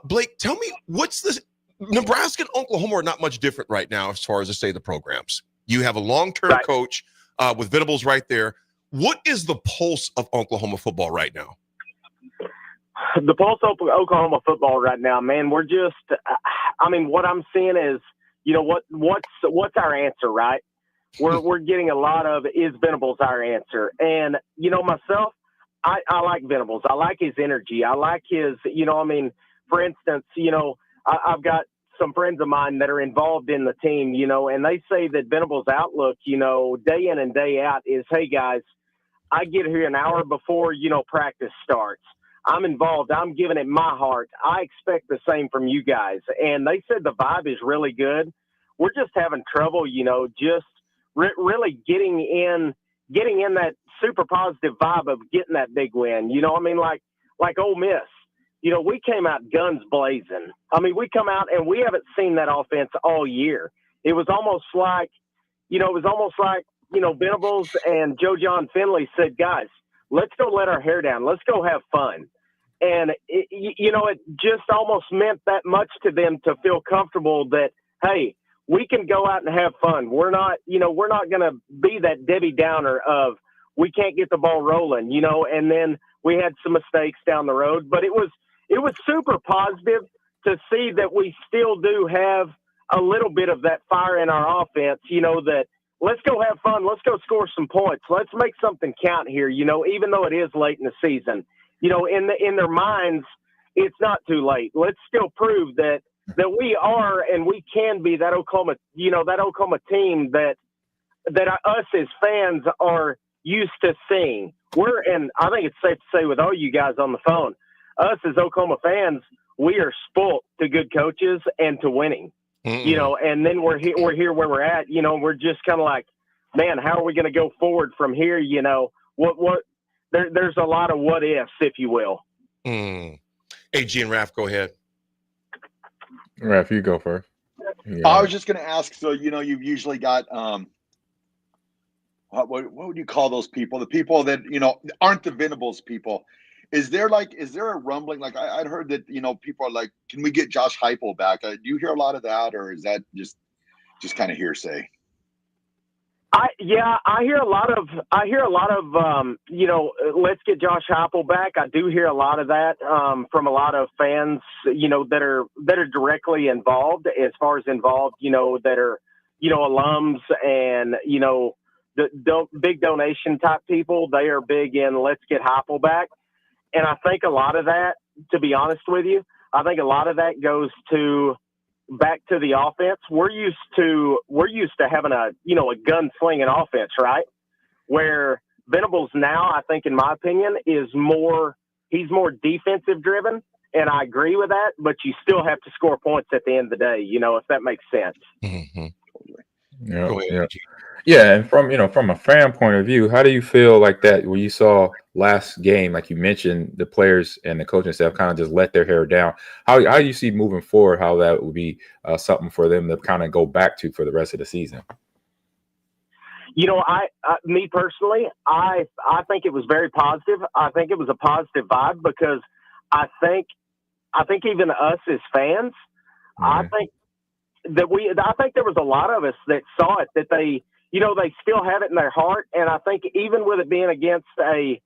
Blake, tell me, what's this? Nebraska and Oklahoma are not much different right now as far as, the programs. You have a long-term coach with Venables right there. What is the pulse of Oklahoma football right now?
The pulse of Oklahoma football right now, man, we're just what I'm seeing is, what's our answer, right? We're getting a lot of, is Venables our answer? And, myself, I like Venables. I like his energy. I like his, for instance, I've got some friends of mine that are involved in the team, and they say that Venables' outlook, day in and day out is, hey, guys, I get here an hour before, practice starts. I'm involved. I'm giving it my heart. I expect the same from you guys. And they said the vibe is really good. We're just having trouble, just really getting in that super positive vibe of getting that big win. Like Ole Miss, we came out guns blazing. We come out and we haven't seen that offense all year. It was almost like, Venables and Joe John Finley said, guys, let's go let our hair down. Let's go have fun. And, it just almost meant that much to them to feel comfortable that, hey, we can go out and have fun. We're not going to be that Debbie Downer of we can't get the ball rolling, and then we had some mistakes down the road. But it was super positive to see that we still do have a little bit of that fire in our offense, that let's go have fun. Let's go score some points. Let's make something count here, even though it is late in the season. In their minds, it's not too late. Let's still prove that we are and we can be that Oklahoma, that Oklahoma team that us as fans are used to seeing. And I think it's safe to say with all you guys on the phone, us as Oklahoma fans, we are spoiled to good coaches and to winning. And then we're here where we're at. We're just kind of like, man, how are we going to go forward from here? There's a lot of what ifs, if you will.
AG and Raff, go ahead.
Raff, you go first. Yeah.
I was just going to ask. So you've usually got what would you call those people? The people that aren't the Venables people. Is there a rumbling? Like I'd heard that people are like, can we get Josh Heupel back? Do you hear a lot of that, or is that just kind of hearsay?
I hear a lot of let's get Josh Heupel back. I do hear a lot of that from a lot of fans that are directly involved, that are alums and the big donation type people. They are big in let's get Heupel back. And I think a lot of that, to be honest with you, I think a lot of that goes to back to the offense, we're used to having a gunslinging offense, right? Where Venables now, I think, in my opinion, he's more defensive driven, and I agree with that. But you still have to score points at the end of the day, if that makes sense.
Yeah, and from a fan point of view, how do you feel like that when you saw last game, like you mentioned, the players and the coaching staff kind of just let their hair down? How do you see moving forward how that would be something for them to kind of go back to for the rest of the season?
Me personally, I think it was very positive. I think it was a positive vibe because I think even us as fans, I think there was a lot of us that saw it, that they still have it in their heart. And I think even with it being against a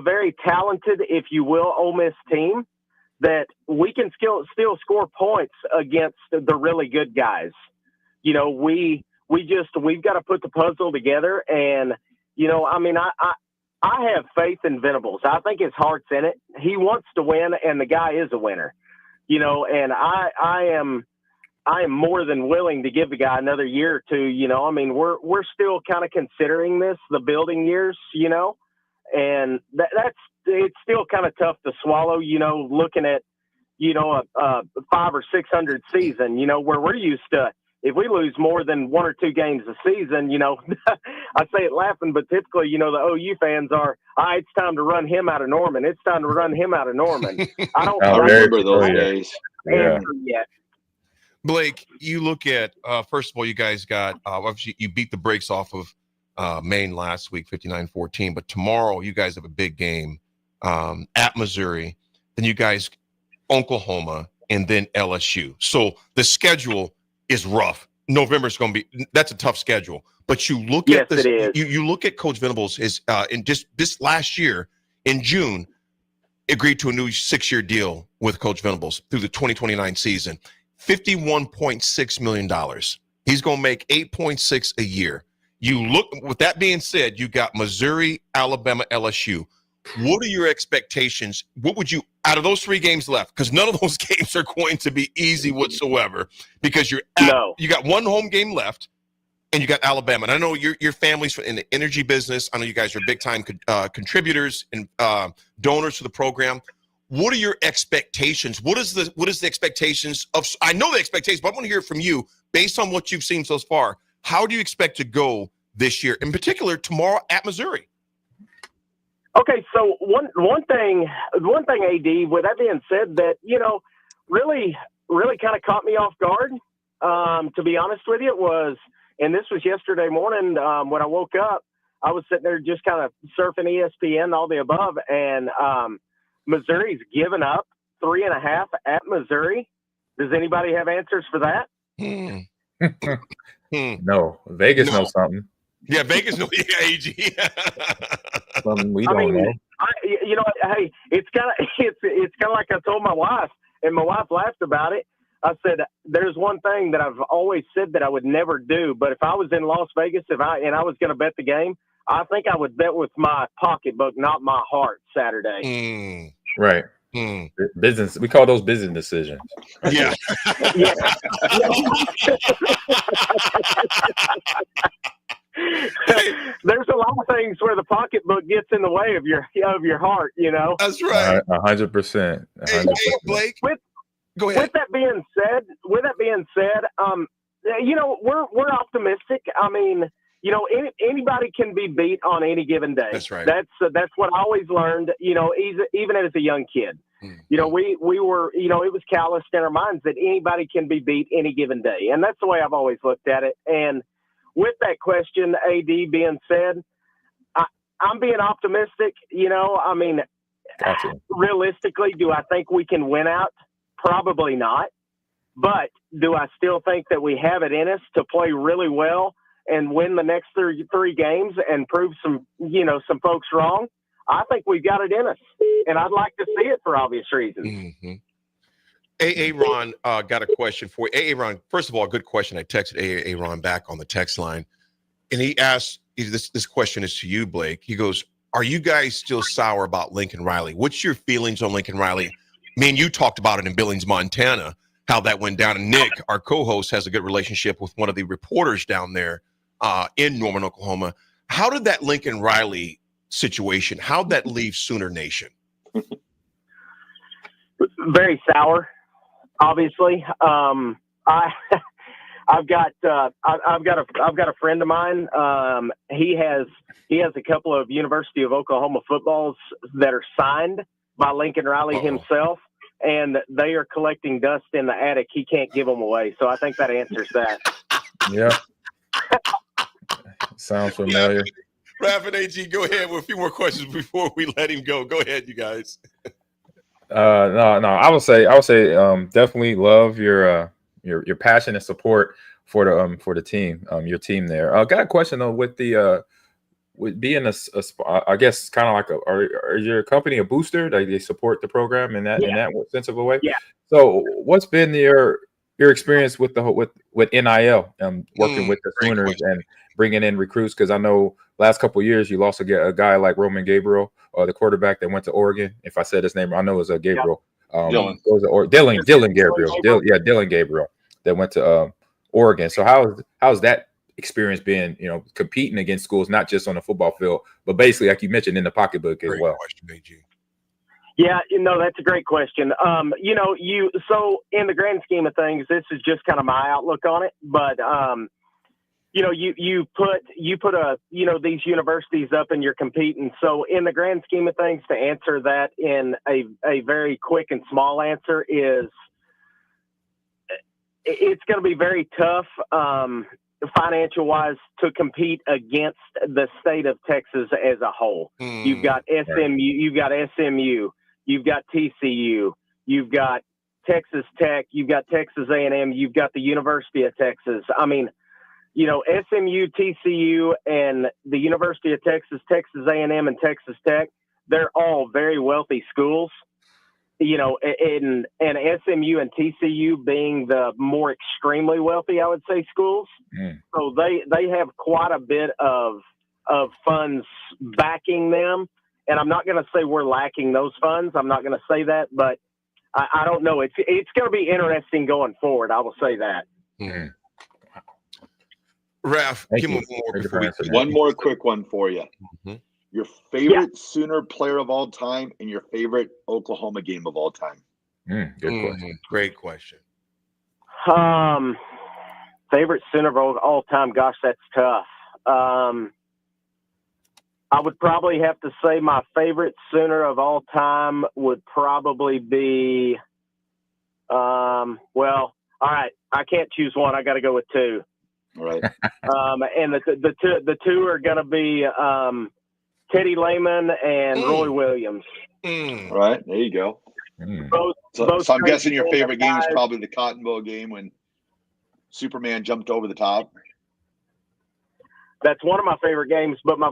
very talented, if you will, Ole Miss team, that we can still score points against the really good guys. We've got to put the puzzle together. And, I have faith in Venables. I think his heart's in it. He wants to win, and the guy is a winner, and I am more than willing to give the guy another year or two. We're still kind of considering this, the building years, and it's still kind of tough to swallow, looking at, a 500 or 600 season, where we're used to, if we lose more than 1 or 2 games a season, I say it laughing, but typically, the OU fans are, it's time to run him out of Norman. It's time to run him out of Norman. I don't
remember those days.
Yet.
Blake, you look at, first of all, you guys got, obviously you beat the brakes off of Maine last week, 59-14, but tomorrow you guys have a big game at Missouri. Then you guys, Oklahoma, and then LSU. So the schedule is rough. November's going to be, that's a tough schedule. But you look at this, you look at Coach Venables, in just this last year in June, agreed to a new 6-year deal with Coach Venables through the 2029 season. $51.6 million. He's going to make $8.6 a year. You look, with that being said, you got Missouri, Alabama, LSU. What are your expectations? What would you, out of those 3 games left, because none of those games are going to be easy whatsoever, because you got 1 home game left, and you got Alabama. And I know your family's in the energy business. I know you guys are big time contributors and donors to the program. What are your expectations? What is the expectations of? I know the expectations, but I want to hear from you based on what you've seen so far. How do you expect to go this year, in particular tomorrow at Missouri?
Okay, so one thing, AD. With that being said, that really kind of caught me off guard. To be honest with you, it was, and this was yesterday morning when I woke up. I was sitting there just kind of surfing ESPN, all the above, and Missouri's given up 3.5 at Missouri. Does anybody have answers for that?
No, Vegas knows something.
Yeah, Vegas knows. AG.
Something we don't know.
Hey, it's kind of like I told my wife, and my wife laughed about it. I said, "There's one thing that I've always said that I would never do, but if I was in Las Vegas, and I was going to bet the game, I think I would bet with my pocketbook, not my heart, Saturday."
Right. Business. We call those business decisions.
Yeah.
There's a lot of things where the pocketbook gets in the way of your heart.
That's right.
100%.
Hey, Blake. Go ahead.
With that being said, we're optimistic. I mean, anybody can be beat on any given day.
That's right.
That's what I always learned. Even as a young kid, we were, it was calloused in our minds that anybody can be beat any given day, and that's the way I've always looked at it. And with that question, AD, being said, I'm being optimistic.
Gotcha.
Realistically, do I think we can win out? Probably not. But do I still think that we have it in us to play really well and win the next 3 games and prove some folks wrong? I think we've got it in us, and I'd like to see it for obvious reasons.
Mm-hmm. Aaron got a question for you. Aaron, first of all, good question. I texted Aaron back on the text line, and he asked, this question is to you, Blake. He goes, are you guys still sour about Lincoln Riley? What's your feelings on Lincoln Riley? I mean, you talked about it in Billings, Montana. how that went down. And Nick, our co-host, has a good relationship with one of the reporters down there in Norman, Oklahoma. How did that Lincoln Riley situation, how'd that leave Sooner Nation?
Very sour, obviously. I've got a friend of mine. He has a couple of University of Oklahoma footballs that are signed by Lincoln Riley himself, and they are collecting dust in the attic. He can't give them away, so I think that answers that.
Yeah, sounds familiar.
Raff and AG, go ahead with a few more questions before we let him go. Go ahead, you guys.
No. I would say, definitely love your passion and support for the team, your team there. I got a question though with the with being I guess kind of like are your company a booster? Like they support the program in that sense of a way.
Yeah.
So what's been your experience with with NIL working with the Sooners and bringing in recruits? Because I know last couple of years you lost a guy like Roman Gabriel, the quarterback that went to Oregon. If I said his name, I know it was Gabriel. Dylan Gabriel. Dylan Gabriel that went to Oregon. So how's that experience been? Competing against schools, not just on the football field, but basically like you mentioned in the pocketbook as well.
Yeah, that's a great question. So in the grand scheme of things, this is just kind of my outlook on it, but you put these universities up and you're competing. So in the grand scheme of things, to answer that in a very quick and small answer is it's going to be very tough financial wise to compete against the state of Texas as a whole. You've got you've got SMU, you've got TCU, you've got Texas Tech, you've got Texas A&M, you've got the University of Texas. I mean, SMU, TCU, and the University of Texas, Texas A&M, and Texas Tech, they're all very wealthy schools. And SMU and TCU being the more extremely wealthy, I would say, schools. So they have quite a bit of funds backing them. And I'm not going to say we're lacking those funds. I'm not going to say that, but I don't know. It's going to be interesting going forward. I will say that.
Raff, give me
one more quick one for you. Your favorite Sooner player of all time and your favorite Oklahoma game of all time.
Good question.
Great question.
Favorite Sooner of all time. Gosh, that's tough. I would probably have to say my favorite Sooner of all time would probably be, all right, I can't choose one. I got to go with two.
All right.
And the two are going to be Teddy Lehman and Roy Williams.
All right, there you go.
Both
so I'm guessing your favorite game is probably the Cotton Bowl game when Superman jumped over the top.
That's one of my favorite games, but my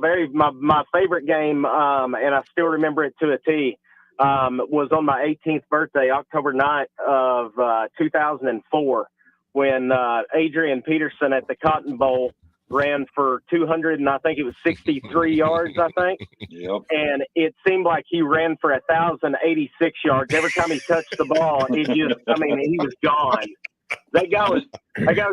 favorite game, and I still remember it to a T, was on my 18th birthday, October 9th of 2004, when Adrian Peterson at the Cotton Bowl ran for 200 and I think it was 63 yards, I think.
Yep.
And it seemed like he ran for 1,086 yards. Every time he touched the ball, he was gone. That guy was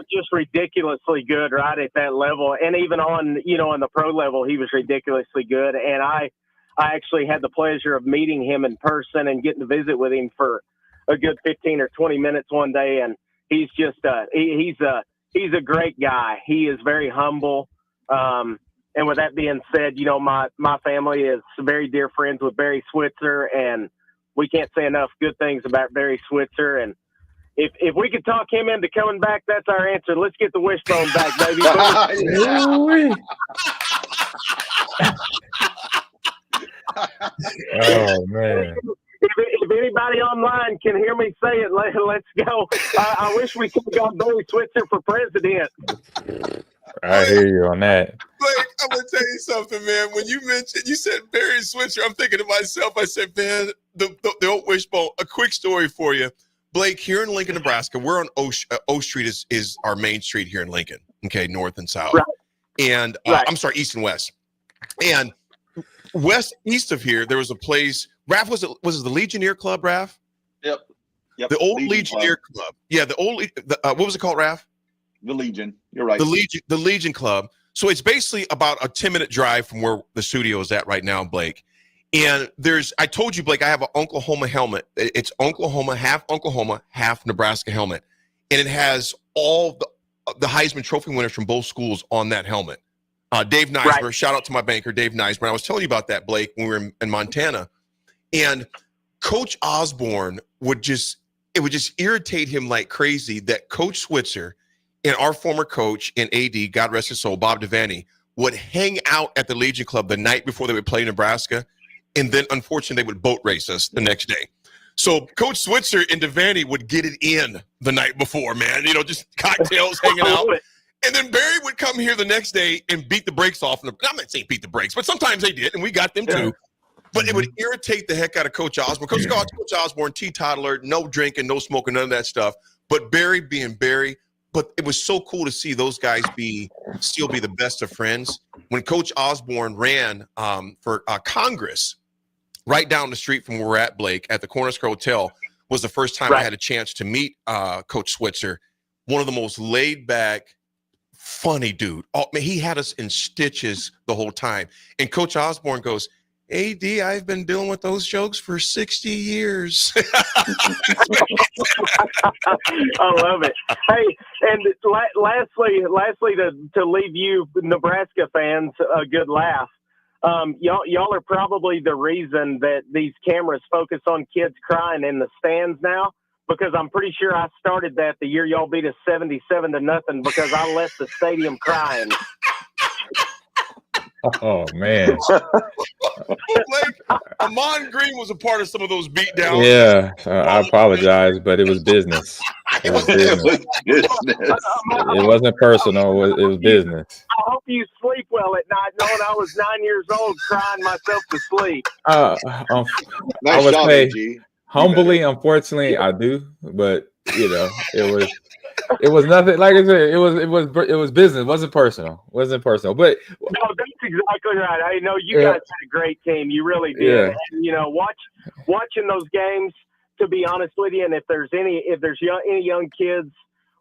just ridiculously good right at that level. And even on the pro level, he was ridiculously good. And I actually had the pleasure of meeting him in person and getting to visit with him for a good 15 or 20 minutes one day. And he's just he's a great guy. He is very humble. And with that being said, my family is very dear friends with Barry Switzer, and we can't say enough good things about Barry Switzer. And if we could talk him into coming back, that's our answer. Let's get the wishbone back, baby.
Oh man.
If anybody online can hear me say it, let's go. I wish we could have got Barry Switzer for president.
I hear you on that.
Blake, I'm going to tell you something, man. When you said Barry Switzer, I'm thinking to myself, I said, man, the old wishbone. A quick story for you. Blake, here in Lincoln, Nebraska, we're on O Street is our main street here in Lincoln, okay, north and south.
Right.
And I'm sorry, east and west. And east of here, there was a place. Raff, was it the Legionnaire Club, Raff?
Yep. Yep.
The old
Legion
Legionnaire Club. Yeah, what was it called, Raff?
The Legion. You're right.
The Legion Club. So it's basically about a 10-minute drive from where the studio is at right now, Blake. And I told you, Blake, I have an Oklahoma helmet. It's Oklahoma, half Nebraska helmet. And it has all the Heisman Trophy winners from both schools on that helmet. Dave Neismer, right. Shout out to my banker, Dave Neismer. I was telling you about that, Blake, when we were in Montana. And Coach Osborne would just irritate him like crazy that Coach Switzer and our former coach and AD, God rest his soul, Bob Devaney, would hang out at the Legion Club the night before they would play Nebraska. And then, unfortunately, they would boat race us the next day. So Coach Switzer and Devaney would get it in the night before, man. Just cocktails hanging out. And then Barry would come here the next day and beat the brakes off. I'm not saying beat the brakes, but sometimes they did, and we got them too. But it would irritate the heck out of Coach Osborne. Coach Osborne, teetotaler, no drinking, no smoking, none of that stuff. But Barry being Barry. But it was so cool to see those guys still be the best of friends. When Coach Osborne ran for Congress, right down the street from where we're at, Blake, at the Cornerstone Hotel, was the first time I had a chance to meet Coach Switzer. One of the most laid-back, funny dude. Oh, man, he had us in stitches the whole time. And Coach Osborne goes, AD, I've been dealing with those jokes for 60 years.
I love it. Hey, and lastly, to leave you Nebraska fans a good laugh. Y'all are probably the reason that these cameras focus on kids crying in the stands now, because I'm pretty sure I started that the year y'all beat us 77-0 because I left the stadium crying.
Oh, man.
Blake, Ahman Green was a part of some of those beatdowns.
Yeah, I apologize, but it was business. It was business. It wasn't personal. It was business.
I hope you sleep well at night, knowing I was 9 years old crying myself to sleep.
I would say humbly, unfortunately, I do, but it was nothing. Like I said, it was business. It wasn't personal. But no,
that's exactly right. I know you guys had a great team. You really did.
Yeah.
And watching those games, to be honest with you, and if there's any young kids,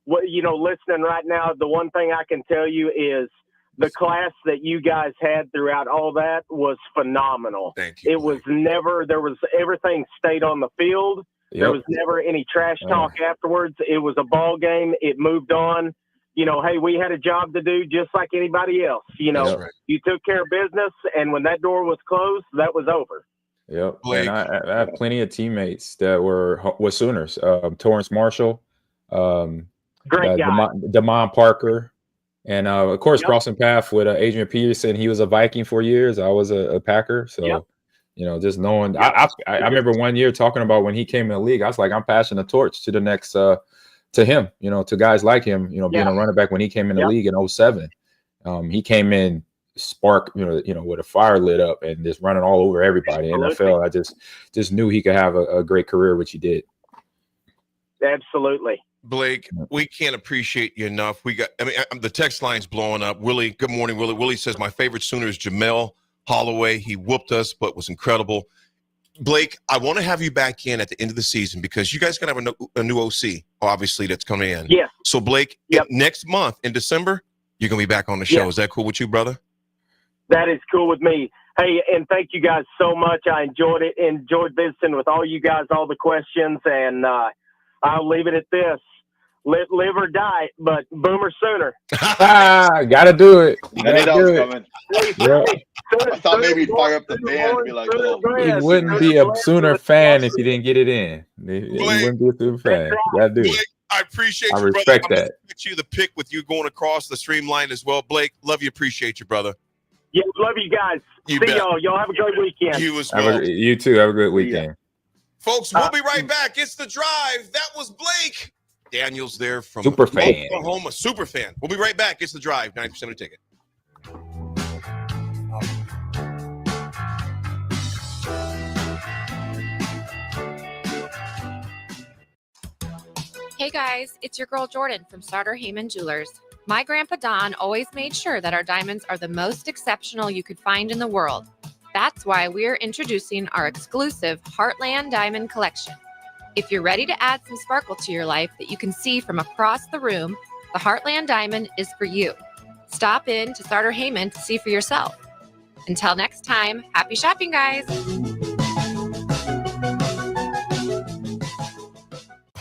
listening right now, the one thing I can tell you is the class that you guys had throughout all that was phenomenal.
Thank you.
Everything stayed on the field.
Yep.
There was never any trash talk afterwards. It was a ball game. It moved on. Hey, we had a job to do just like anybody else. You took care of business, and when that door was closed, that was over.
Yep. And I have plenty of teammates that were Sooners. Torrance Marshall,
great guy.
Damon Parker, and of course crossing path with Adrian Peterson. He was a Viking for years. I was a Packer. So, just knowing. I remember one year talking about when he came in the league. I was like, I'm passing the torch to the next to him. To guys like him. Being a running back when he came in the league in 2007. He came in spark, with a fire lit up and just running all over everybody in NFL. I just knew he could have a great career, which he did.
Absolutely.
Blake, we can't appreciate you enough. The text line's blowing up. Willie, good morning, Willie. Willie says, my favorite Sooner is Jamel Holloway. He whooped us, but was incredible. Blake, I want to have you back in at the end of the season because you guys are going to have a new OC, obviously, that's coming in.
Yeah.
So, Blake, next month in December, you're going to be back on the show. Is that cool with you, brother?
That is cool with me. Hey, and thank you guys so much. I enjoyed it. Enjoyed visiting with all you guys, all the questions, and I'll leave it at this. Live or die, but Boomer Sooner.
Gotta do it.
Gotta do it.
Coming.
I thought maybe he'd fire up the band and be like,
he wouldn't be a Sooner fan if he didn't get it in. He wouldn't be a Sooner fan. Gotta do it.
I appreciate you,
I respect
brother.
that.
I respect you the pick with you going across the streamline as well. Blake, love you, appreciate you, brother.
Yeah, love you guys. See y'all. Y'all have a great weekend.
You as well.
You too. Have a good weekend.
Folks, we'll be right back. It's The Drive. That was Blake Daniels there from
Superfan.
Oklahoma. Superfan. We'll be right back. It's The Drive. 90% of the ticket.
Hey guys, it's your girl Jordan from Starter Heyman Jewelers. My grandpa Don always made sure that our diamonds are the most exceptional you could find in the world. That's why we're introducing our exclusive Heartland Diamond Collection. If you're ready to add some sparkle to your life that you can see from across the room, the Heartland Diamond is for you. Stop in to Starter Heyman to see for yourself. Until next time, happy shopping, guys.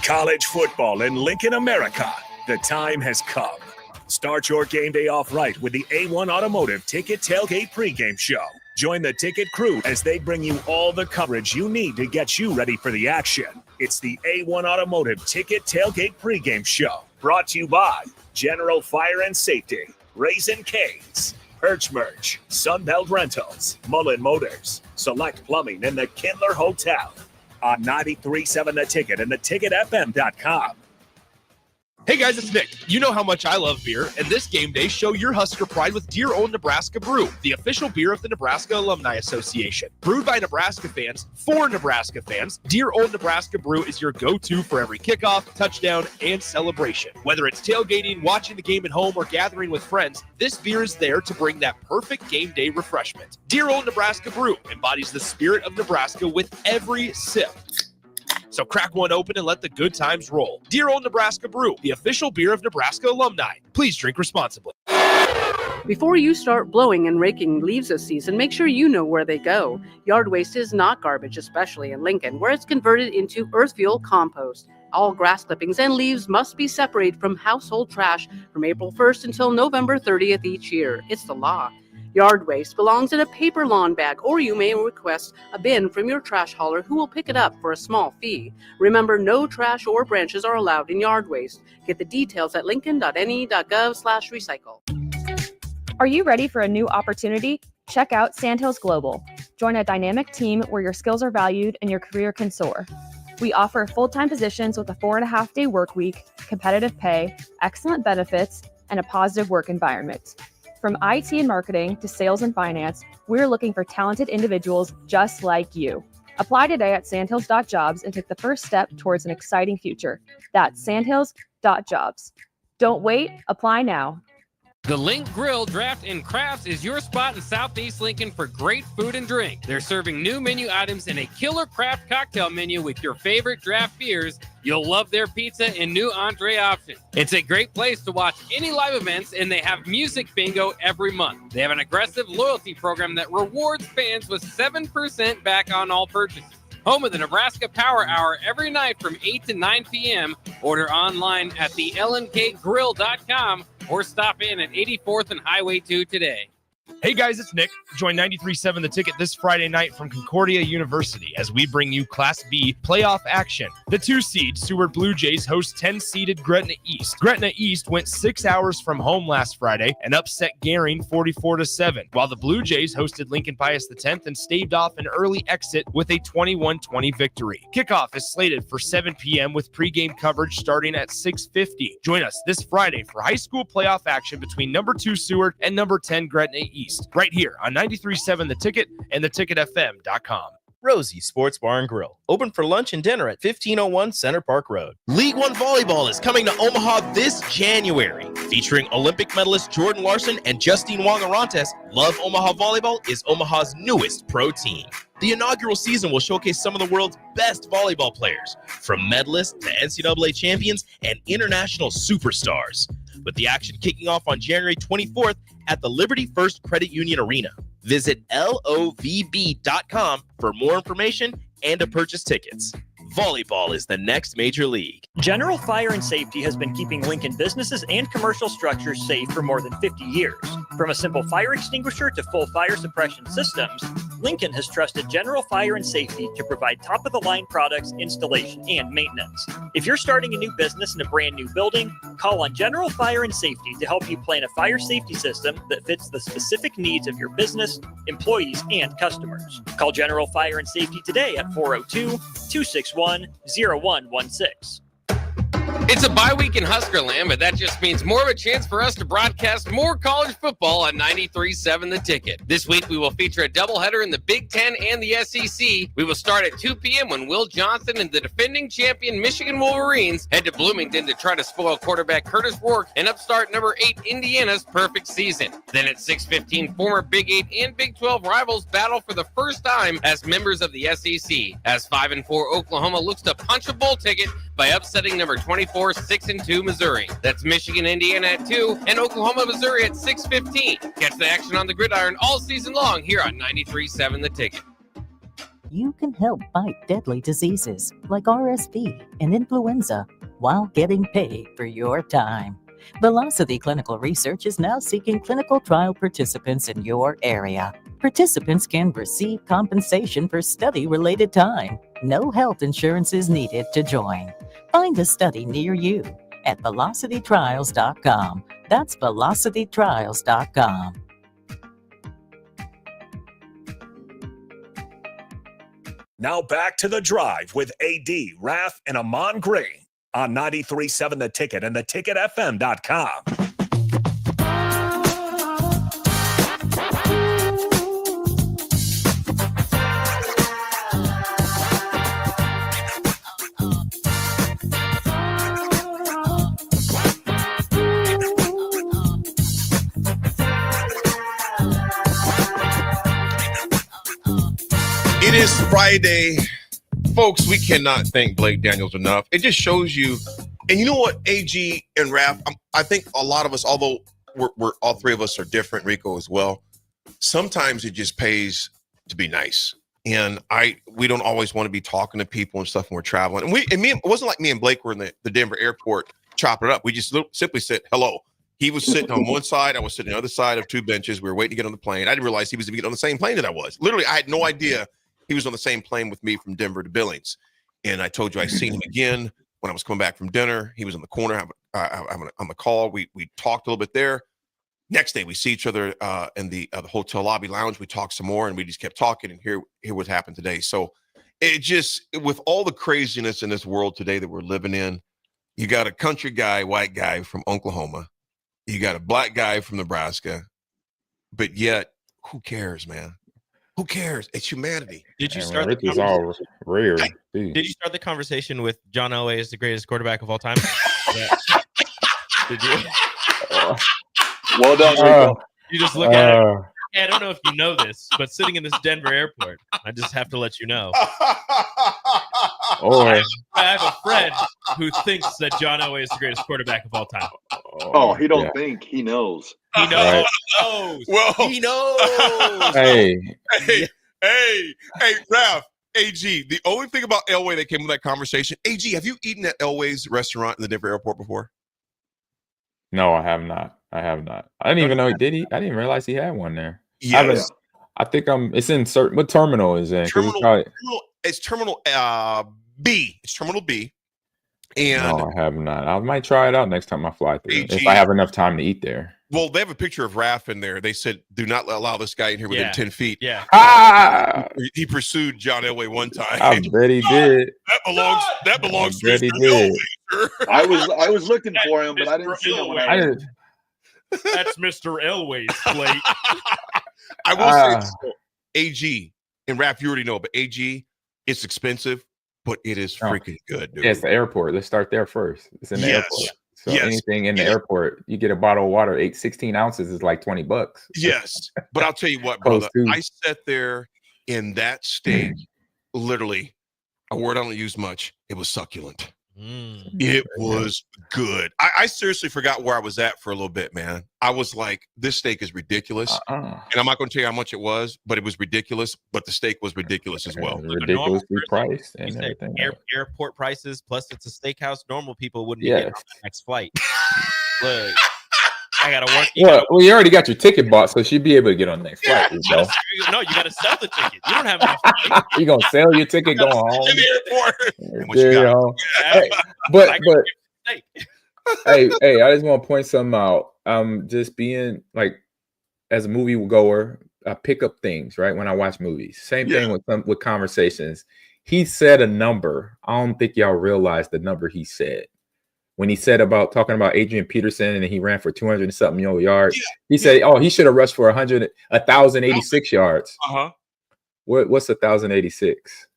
College football in Lincoln, America. The time has come. Start your game day off right with the A1 Automotive Ticket Tailgate pregame show. Join the ticket crew as they bring you all the coverage you need to get you ready for the action. It's the A1 Automotive Ticket Tailgate pregame show. Brought to you by General Fire and Safety, Raisin Canes, Perch Merch, Sunbelt Rentals, Mullen Motors, Select Plumbing, and the Kindler Hotel. On 93.7 The Ticket and theticketfm.com.
Hey guys, it's Nick. You know how much I love beer, and this game day, show your Husker pride with Dear Old Nebraska Brew, the official beer of the Nebraska Alumni Association. Brewed by Nebraska fans, for Nebraska fans, Dear Old Nebraska Brew is your go-to for every kickoff, touchdown, and celebration. Whether it's tailgating, watching the game at home, or gathering with friends, this beer is there to bring that perfect game day refreshment. Dear Old Nebraska Brew embodies the spirit of Nebraska with every sip. So crack one open and let the good times roll. Dear Old Nebraska Brew, the official beer of Nebraska alumni. Please drink responsibly.
Before you start blowing and raking leaves this season, make sure you know where they go. Yard waste is not garbage, especially in Lincoln, where it's converted into earth fuel compost. All grass clippings and leaves must be separated from household trash from April 1st until November 30th each year. It's the law. Yard waste belongs in a paper lawn bag, or you may request a bin from your trash hauler who will pick it up for a small fee. Remember, no trash or branches are allowed in yard waste. Get the details at lincoln.ne.gov/recycle.
Are you ready for a new opportunity? Check out Sandhills Global. Join a dynamic team where your skills are valued and your career can soar. We offer full-time positions with a 4.5-day work week, competitive pay, excellent benefits, and a positive work environment. From IT and marketing to sales and finance, we're looking for talented individuals just like you. Apply today at sandhills.jobs and take the first step towards an exciting future. That's sandhills.jobs. Don't wait, apply now.
The Link Grill, Draft, and Crafts is your spot in Southeast Lincoln for great food and drink. They're serving new menu items and a killer craft cocktail menu with your favorite draft beers. You'll love their pizza and new entree options. It's a great place to watch any live events, and they have music bingo every month. They have an aggressive loyalty program that rewards fans with 7% back on all purchases. Home of the Nebraska Power Hour every night from 8 to 9 p.m. Order online at thelnkgrill.com or stop in at 84th and Highway 2 today.
Hey guys, it's Nick. Join 93.7 The Ticket this Friday night from Concordia University as we bring you Class B playoff action. The 2-seed Seward Blue Jays host 10-seeded Gretna East. Gretna East went 6 hours from home last Friday and upset Gering 44-7, while the Blue Jays hosted Lincoln Pius X and staved off an early exit with a 21-20 victory. Kickoff is slated for 7 p.m. with pregame coverage starting at 6:50. Join us this Friday for high school playoff action between number 2 Seward and number 10 Gretna East, right here on 93.7 The Ticket and theticketfm.com.
Rosie Sports Bar and Grill, open for lunch and dinner at 1501 Center Park Road. League One Volleyball is coming to Omaha this January. Featuring Olympic medalist Jordan Larson and Justine Wong-Arantes, Love Omaha Volleyball is Omaha's newest pro team. The inaugural season will showcase some of the world's best volleyball players, from medalists to NCAA champions and international superstars, with the action kicking off on January 24th at the Liberty First Credit Union Arena. Visit lovb.com for more information and to purchase tickets. Volleyball is the next major league.
General Fire and Safety has been keeping Lincoln businesses and commercial structures safe for more than 50 years. From a simple fire extinguisher to full fire suppression systems, Lincoln has trusted General Fire and Safety to provide top-of-the-line products, installation, and maintenance. If you're starting a new business in a brand new building, call on General Fire and Safety to help you plan a fire safety system that fits the specific needs of your business, employees, and customers. Call General Fire and Safety today at 402-261-0116.
It's a bye week in Huskerland, but that just means more of a chance for us to broadcast more college football on 93.7 The Ticket. This week, we will feature a doubleheader in the Big Ten and the SEC. We will start at 2 p.m. when Will Johnson and the defending champion Michigan Wolverines head to Bloomington to try to spoil quarterback Curtis Rourke and upstart number 8 Indiana's perfect season. Then at 6:15, former Big 8 and Big 12 rivals battle for the first time as members of the SEC, as 5-4 Oklahoma looks to punch a bowl ticket by upsetting number 24 6-2 Missouri. That's Michigan, Indiana at 2, and Oklahoma, Missouri at 6:15. Catch the action on the gridiron all season long here on 93.7 The Ticket.
You can help fight deadly diseases like RSV and influenza while getting paid for your time. Velocity Clinical Research is now seeking clinical trial participants in your area. Participants can receive compensation for study-related time. No health insurance is needed to join. Find a study near you at velocitytrials.com. That's velocitytrials.com.
Now back to The Drive with AD, Raff, and Ahman Gray on 93.7 The Ticket and theticketfm.com.
It is Friday. Folks, we cannot thank Blake Daniels enough. It just shows you. And you know what, AG and Raff, I think a lot of us, although we're all three of us are different, Rico as well, sometimes it just pays to be nice. And we don't always want to be talking to people and stuff when we're traveling. And it wasn't like me and Blake were in the Denver airport chopping it up. We just simply said hello. He was sitting on one side. I was sitting on the other side of two benches. We were waiting to get on the plane. I didn't realize he was even on the same plane that I was. Literally, I had no idea he was on the same plane with me from Denver to Billings. And I told you I seen him again when I was coming back from dinner. He was in the corner on the call. We talked a little bit there. Next day, we see each other in the hotel lobby lounge. We talked some more, and we just kept talking. And here what happened today. So it just, with all the craziness in this world today that we're living in, you got a country guy, white guy from Oklahoma. You got a black guy from Nebraska. But yet, who cares, man? Who cares? It's humanity.
Did you start
Rick is all rare.
Did you start the conversation with John Elway is the greatest quarterback of all time? Did you?
Well done, Rico.
You just look at it. Hey, I don't know if you know this, but sitting in this Denver airport, I just have to let you know. I have a friend who thinks that John Elway is the greatest quarterback of all time.
Oh, he don't think. He knows.
He knows.
Right. Well,
he knows.
Hey,
Raff, AG, the only thing about Elway that came with that conversation, AG, have you eaten at Elway's restaurant in the Denver airport before?
No, I have not. I didn't even know he did. I didn't realize he had one there.
Yes.
I think it's in certain. What terminal is it?
It's Terminal B. It's Terminal B. And
no, I have not. I might try it out next time I fly through. If I have enough time to eat there.
Well, they have a picture of Raff in there. They said, do not allow this guy in here within 10 feet.
Yeah.
He pursued John Elway one time.
I bet he did.
That belongs to
Mr.
Elway.
I was looking for him, but I didn't see him.
That's Mr. Elway's plate.
I will say so, AG, and Raff, you already know, but AG, it's expensive, but it is freaking good, dude.
Yeah, it's the airport. Let's start there first. It's in the airport. So anything in the airport, you get a bottle of water, 16 ounces is like $20.
Yes. But I'll tell you what, brother, I sat there in that steak, literally, a word I don't use much, it was succulent. It was good. I seriously forgot where I was at for a little bit, man. I was like, this steak is ridiculous. And I'm not going to tell you how much it was, but it was ridiculous. But the steak was ridiculous as well.
Ridiculously priced and everything.
Airport prices, plus it's a steakhouse. Normal people wouldn't get on the next flight. Look, I got to work.
Well, you already got your ticket bought, so she'd be able to get on the next flight.
No, you got to sell the ticket. You don't have enough.
You going to sell your ticket going home?
In the airport.
There you go. Hey, but hey, I just want to point something out. Just being like, as a movie goer, I pick up things, right? When I watch movies. Same thing with conversations. He said a number. I don't think y'all realize the number he said. when he said about talking about Adrian Peterson and he ran for 200 and something yards. He said, "Oh, he should have rushed for 1,086 yards." What's 1,086?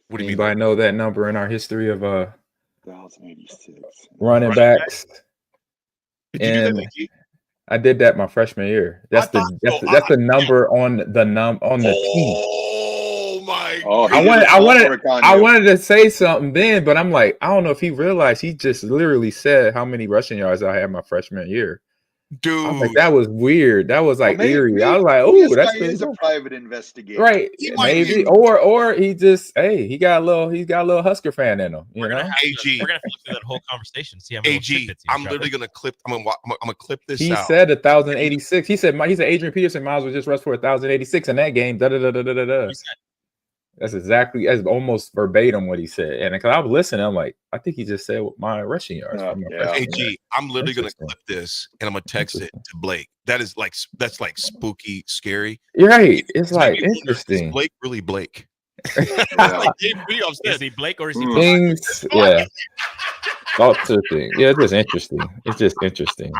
What do you
Anybody know that number in our history of
1,086
running backs?
Did you do that, Mickey?
I did that my freshman year. That's the number on the team.
Oh my!
I wanted to say something then, but I'm like, I don't know if he realized he just literally said how many rushing yards I had my freshman year.
Dude,
I was like, that was weird. That was like eerie. I was like, oh, that's
This guy is a private investigator,
right. Maybe, or he just he got a little Husker fan in him. You know,
AG.
We're gonna have to look through that whole conversation. See how many
AG.
tidbits
I'm literally gonna clip. I'm gonna clip this
he
out.
said 1,086. He said Adrian Peterson might as well just rush for 1,086 in that game. That's almost verbatim what he said. And because I was listening, I'm like, I think he just said my rushing yards.
AG, I'm literally gonna clip this and I'm gonna text it to Blake. That's like spooky, scary.
You're right. It's like interesting.
Is Blake really Blake?
Is he Blake or is he
things? Yeah. Thoughts of things. Yeah, it's just interesting. It's just interesting.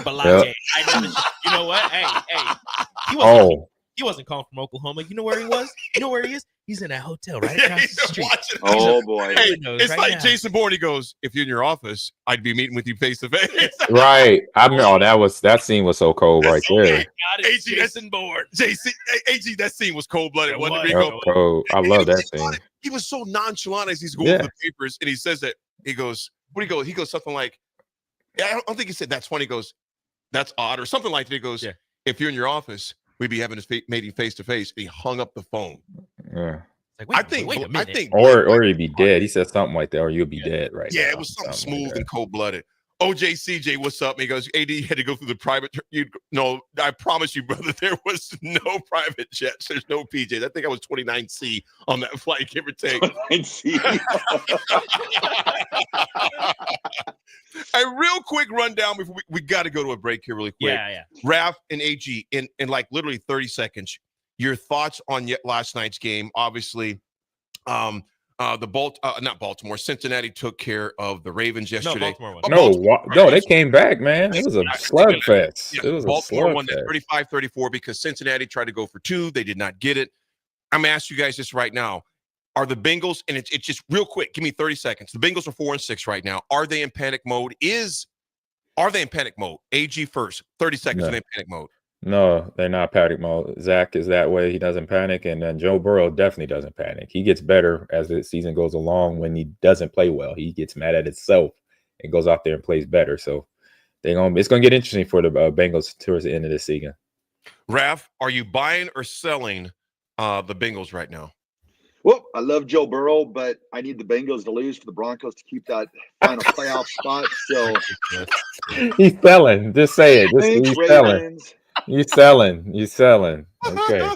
Yep. You know what? Hey. He wasn't calling from Oklahoma. You know where he was? You know where he is? He's in that hotel right across the street.
Oh boy!
Hey, it's right like now. Jason Bourne. He goes, "If you're in your office, I'd be meeting with you face to face."
Right. I mean, that scene was so cold right there.
AG, Jason Bourne. AG, that scene was cold blooded.
Cold. I love that scene.
He was so nonchalant as he's going through the papers, and he says that he goes, "What do you go?" He goes something like, "I don't think he said that's funny." He goes, "That's odd," or something like that. He goes, "If you're in your office, we'd be having this meeting face to face." He hung up the phone.
Yeah.
I think,
or you'd be dead. He said something like that, or you'll be dead, right?
Yeah, it was something smooth and cold blooded. OJ CJ, what's up? And he goes, AD, you had to go through the private. No, I promise you, brother, there was no private jets. There's no PJs. I think I was 29C on that flight, give or take.
29C.
A real quick rundown before we got to go to a break here really quick.
Yeah.
Raff and AG, in like literally 30 seconds, your thoughts on last night's game. Obviously, not Baltimore, Cincinnati took care of the Ravens yesterday.
No, they came back, man. It was a slugfest.
Yeah, Baltimore won that 35-34 because Cincinnati tried to go for 2. They did not get it. I'm going to ask you guys this right now. Are the Bengals, and it's just real quick, give me 30 seconds. The Bengals are 4-6 right now. Are they in panic mode? Are they in panic mode? AG first. 30 seconds. Are they in panic mode?
No, they're not panic mode. Zach is that way. He doesn't panic. And then Joe Burrow definitely doesn't panic. He gets better as the season goes along. When he doesn't play well, he gets mad at himself and goes out there and plays better. So it's going to get interesting for the Bengals towards the end of the season.
Raff, are you buying or selling the Bengals right now?
Well, I love Joe Burrow, but I need the Bengals to lose for the Broncos to keep that final playoff spot. So
he's selling. Just say it. He's selling. You selling. Okay.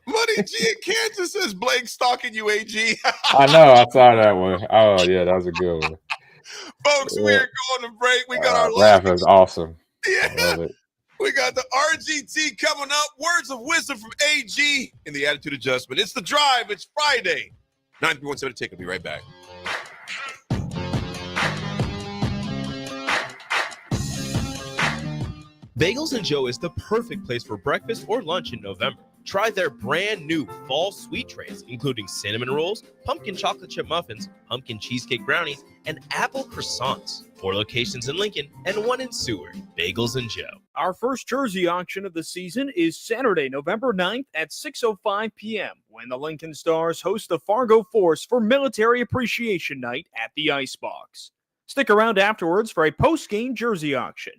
Money G in Kansas says Blake stalking you, AG.
I know. I saw that one. Oh, yeah, that was a good one.
Folks, we're going to break. We got our
Raff is awesome.
Yeah.
I love it.
We got the RGT coming up. Words of wisdom from AG in the Attitude Adjustment. It's The Drive. It's Friday. 931 Ticket. Be right back.
Bagels and Joe is the perfect place for breakfast or lunch in November. Try their brand new fall sweet trays, including cinnamon rolls, pumpkin chocolate chip muffins, pumpkin cheesecake brownies, and apple croissants. 4 locations in Lincoln and 1 in Seward. Bagels and Joe.
Our first jersey auction of the season is Saturday, November 9th at 6:05 p.m. when the Lincoln Stars host the Fargo Force for Military Appreciation Night at the Icebox. Stick around afterwards for a post-game jersey auction.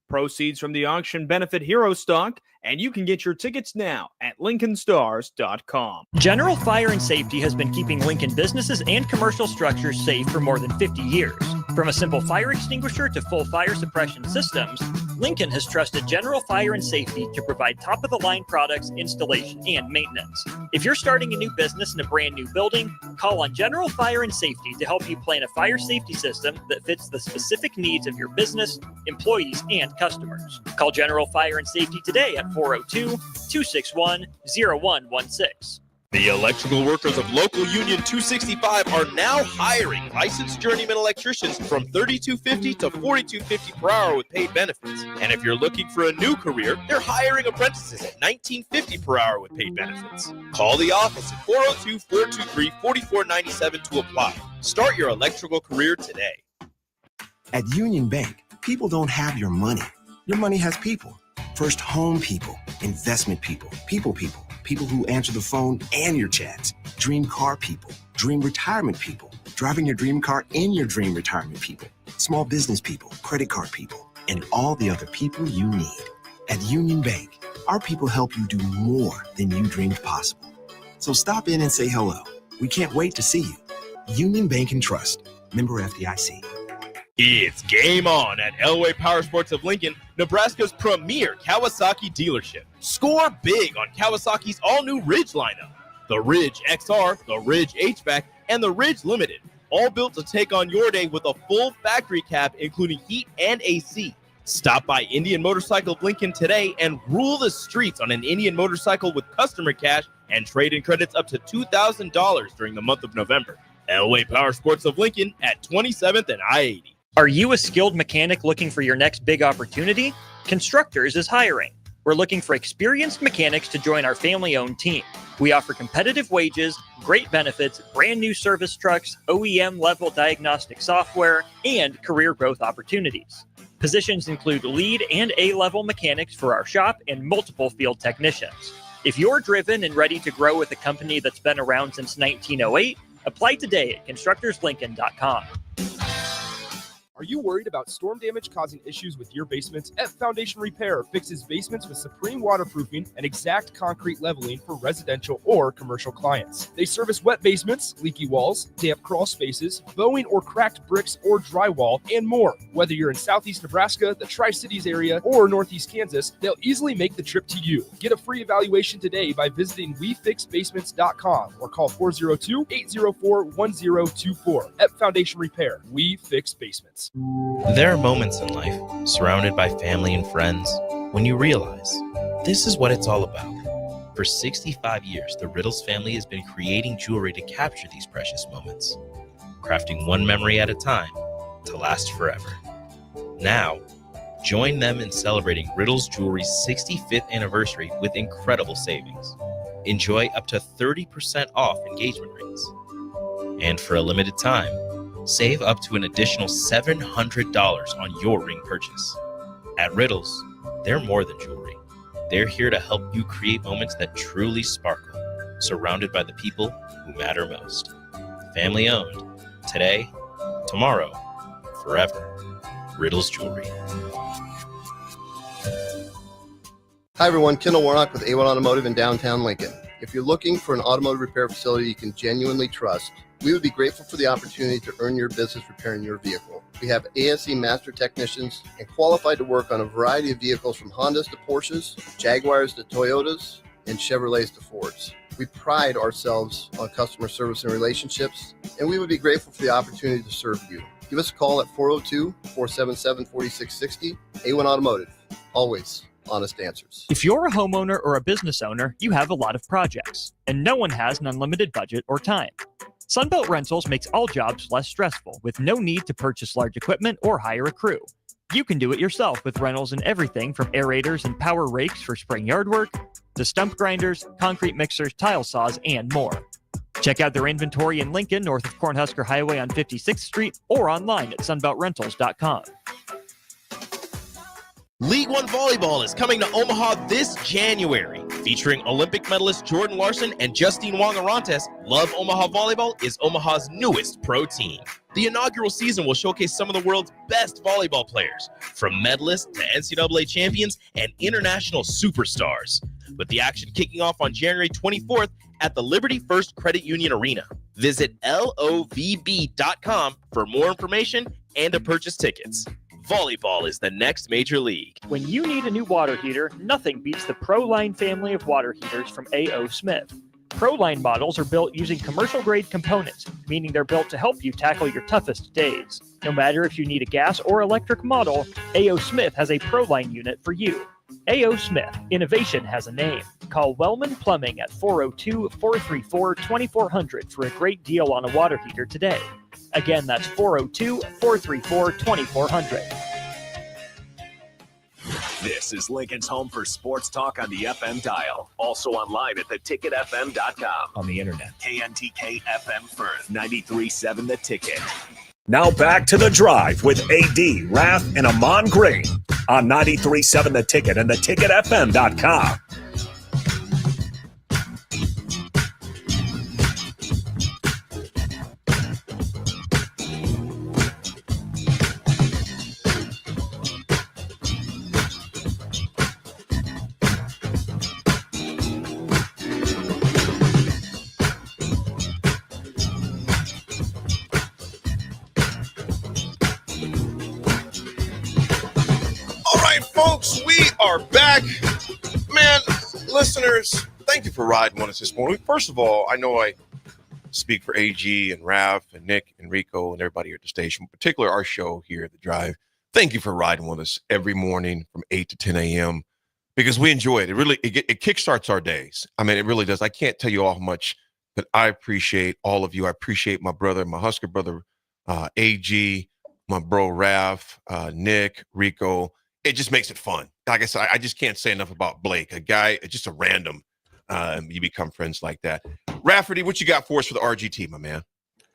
Proceeds from the auction benefit Hero Stock, and you can get your tickets now at LincolnStars.com.
General Fire and Safety has been keeping Lincoln businesses and commercial structures safe for more than 50 years. From a simple fire extinguisher to full fire suppression systems, Lincoln has trusted General Fire and Safety to provide top-of-the-line products, installation, and maintenance. If you're starting a new business in a brand new building, call on General Fire and Safety to help you plan a fire safety system that fits the specific needs of your business, employees, and customers. Call General Fire and Safety today at 402-261-0116.
The electrical workers of local Union 265 are now hiring licensed journeyman electricians from $32.50 to $42.50 per hour with paid benefits. And if you're looking for a new career, they're hiring apprentices at $19.50 per hour with paid benefits. Call the office at 402-423-4497 to apply. Start your electrical career today.
At Union Bank, people don't have your money. Your money has people. First home people, investment people, people who answer the phone and your chats, dream car people, dream retirement people, driving your dream car in your dream retirement people, small business people, credit card people, and all the other people you need. At Union Bank, our people help you do more than you dreamed possible. So stop in and say hello. We can't wait to see you. Union Bank and Trust, member FDIC.
It's game on at Elway Power Sports of Lincoln, Nebraska's premier Kawasaki dealership. Score big on Kawasaki's all-new Ridge lineup. The Ridge XR, the Ridge HVAC, and the Ridge Limited, all built to take on your day with a full factory cab, including heat and AC. Stop by Indian Motorcycle of Lincoln today and rule the streets on an Indian motorcycle with customer cash and trade-in credits up to $2,000 during the month of November. Elway Power Sports of Lincoln at 27th and I-80.
Are you a skilled mechanic looking for your next big opportunity? Constructors is hiring. We're looking for experienced mechanics to join our family-owned team. We offer competitive wages, great benefits, brand new service trucks, OEM-level diagnostic software, and career growth opportunities. Positions include lead and A-level mechanics for our shop and multiple field technicians. If you're driven and ready to grow with a company that's been around since 1908, apply today at constructorslincoln.com.
Are you worried about storm damage causing issues with your basement? F Foundation Repair fixes basements with supreme waterproofing and exact concrete leveling for residential or commercial clients. They service wet basements, leaky walls, damp crawl spaces, bowing or cracked bricks or drywall, and more. Whether you're in Southeast Nebraska, the Tri-Cities area, or Northeast Kansas, they'll easily make the trip to you. Get a free evaluation today by visiting WeFixBasements.com or call 402-804-1024. F Foundation Repair. We fix basements.
There are moments in life, surrounded by family and friends, when you realize this is what it's all about. For 65 years, the Riddles family has been creating jewelry to capture these precious moments, crafting one memory at a time to last forever. Now, join them in celebrating Riddles Jewelry's 65th anniversary with incredible savings. Enjoy up to 30% off engagement rings. And for a limited time, save up to an additional $700 on your ring purchase. At Riddles, they're more than jewelry. They're here to help you create moments that truly sparkle, surrounded by the people who matter most. Family owned. Today, tomorrow, forever. Riddles Jewelry.
Hi everyone, Kendall Warnock with A1 Automotive in downtown Lincoln. If you're looking for an automotive repair facility you can genuinely trust, we would be grateful for the opportunity to earn your business repairing your vehicle. We have ASE master technicians and qualified to work on a variety of vehicles from Hondas to Porsches, Jaguars to Toyotas, and Chevrolets to Fords. We pride ourselves on customer service and relationships, and we would be grateful for the opportunity to serve you. Give us a call at 402-477-4660. A1 Automotive, always honest answers.
If you're a homeowner or a business owner, you have a lot of projects, and no one has an unlimited budget or time. Sunbelt Rentals makes all jobs less stressful with no need to purchase large equipment or hire a crew. You can do it yourself with rentals in everything from aerators and power rakes for spring yard work to stump grinders, concrete mixers, tile saws, and more. Check out their inventory in Lincoln, north of Cornhusker Highway on 56th Street, or online at sunbeltrentals.com.
League One Volleyball is coming to Omaha this January. Featuring Olympic medalist Jordan Larson and Justine Wong-Arantes, Love Omaha Volleyball is Omaha's newest pro team. The inaugural season will showcase some of the world's best volleyball players, from medalists to NCAA champions and international superstars, with the action kicking off on January 24th at the Liberty First Credit Union Arena. Visit lovb.com for more information and to purchase tickets. Volleyball is the next major league.
When you need a new water heater, nothing beats the ProLine family of water heaters from A.O. Smith. ProLine models are built using commercial-grade components, meaning they're built to help you tackle your toughest days. No matter if you need a gas or electric model, A.O. Smith has a ProLine unit for you. A.O. Smith. Innovation has a name. Call Wellman Plumbing at 402-434-2400 for a great deal on a water heater today. Again, that's 402-434-2400.
This is Lincoln's home for sports talk on the FM dial. Also online at theticketfm.com.
On the internet.
KNTK FM Firth, 93.7 The Ticket.
Now back to The Drive with AD, Raff, and Ahman Green on 93.7 The Ticket and theticketfm.com.
Folks, we are back. Man, listeners, thank you for riding with us this morning. First of all, I know I speak for AG and Raff and Nick and Rico and everybody here at the station, particularly our show here at The Drive. Thank you for riding with us every morning from 8 to 10 a.m. because we enjoy it. It kickstarts our days. I mean, it really does. I can't tell you all how much that I appreciate all of you. I appreciate my brother, my Husker brother, AG, my bro, Raff, Nick, Rico. It just makes it fun. Like I said, I just can't say enough about Blake, a guy, just a random. You become friends like that. Rafferty, what you got for us for the RGT, my man?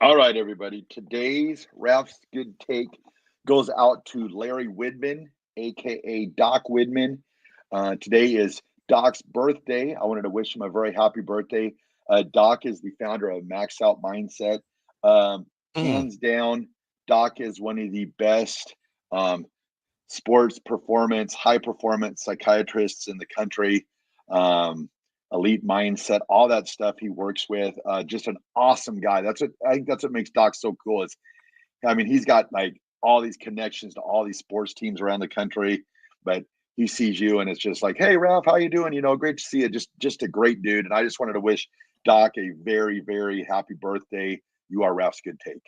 All right, everybody. Today's Raff's Good Take goes out to Larry Widman, a.k.a. Doc Widman. Today is Doc's birthday. I wanted to wish him a very happy birthday. Doc is the founder of Max Out Mindset. Hands down, Doc is one of the best sports performance, high performance psychiatrists in the country. Elite mindset, all that stuff he works with. Just an awesome guy. I think that's what makes Doc so cool. He's got like all these connections to all these sports teams around the country, but he sees you and it's just like, hey, Raff, how you doing? Great to see you. Just a great dude. And I just wanted to wish Doc a very, very happy birthday. You are Raff's Good Take.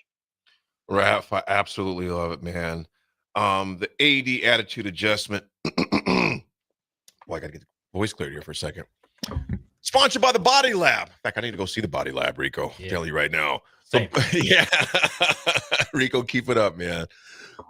Raff, I absolutely love it, man. The AD attitude adjustment. Boy, I got to get the voice cleared here for a second. Sponsored by the Body Lab. In fact, I need to go see the Body Lab, Rico. Yeah. Tell you right now. Yeah. Rico, keep it up, man.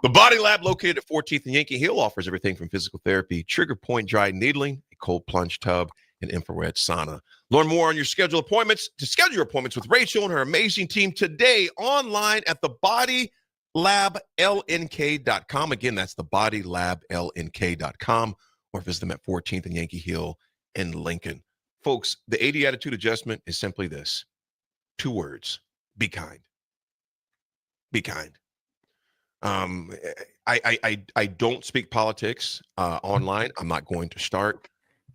The Body Lab, located at 14th and Yankee Hill, offers everything from physical therapy, trigger point dry needling, a cold plunge tub, and infrared sauna. Learn more on your schedule appointments. To schedule your appointments with Rachel and her amazing team today online at thebodylablnk.com. Again, that's thebodylablnk.com, or visit them at 14th and Yankee Hill in Lincoln. Folks, the AD attitude adjustment is simply this. 2 words. Be kind. Be kind. I don't speak politics online. I'm not going to start,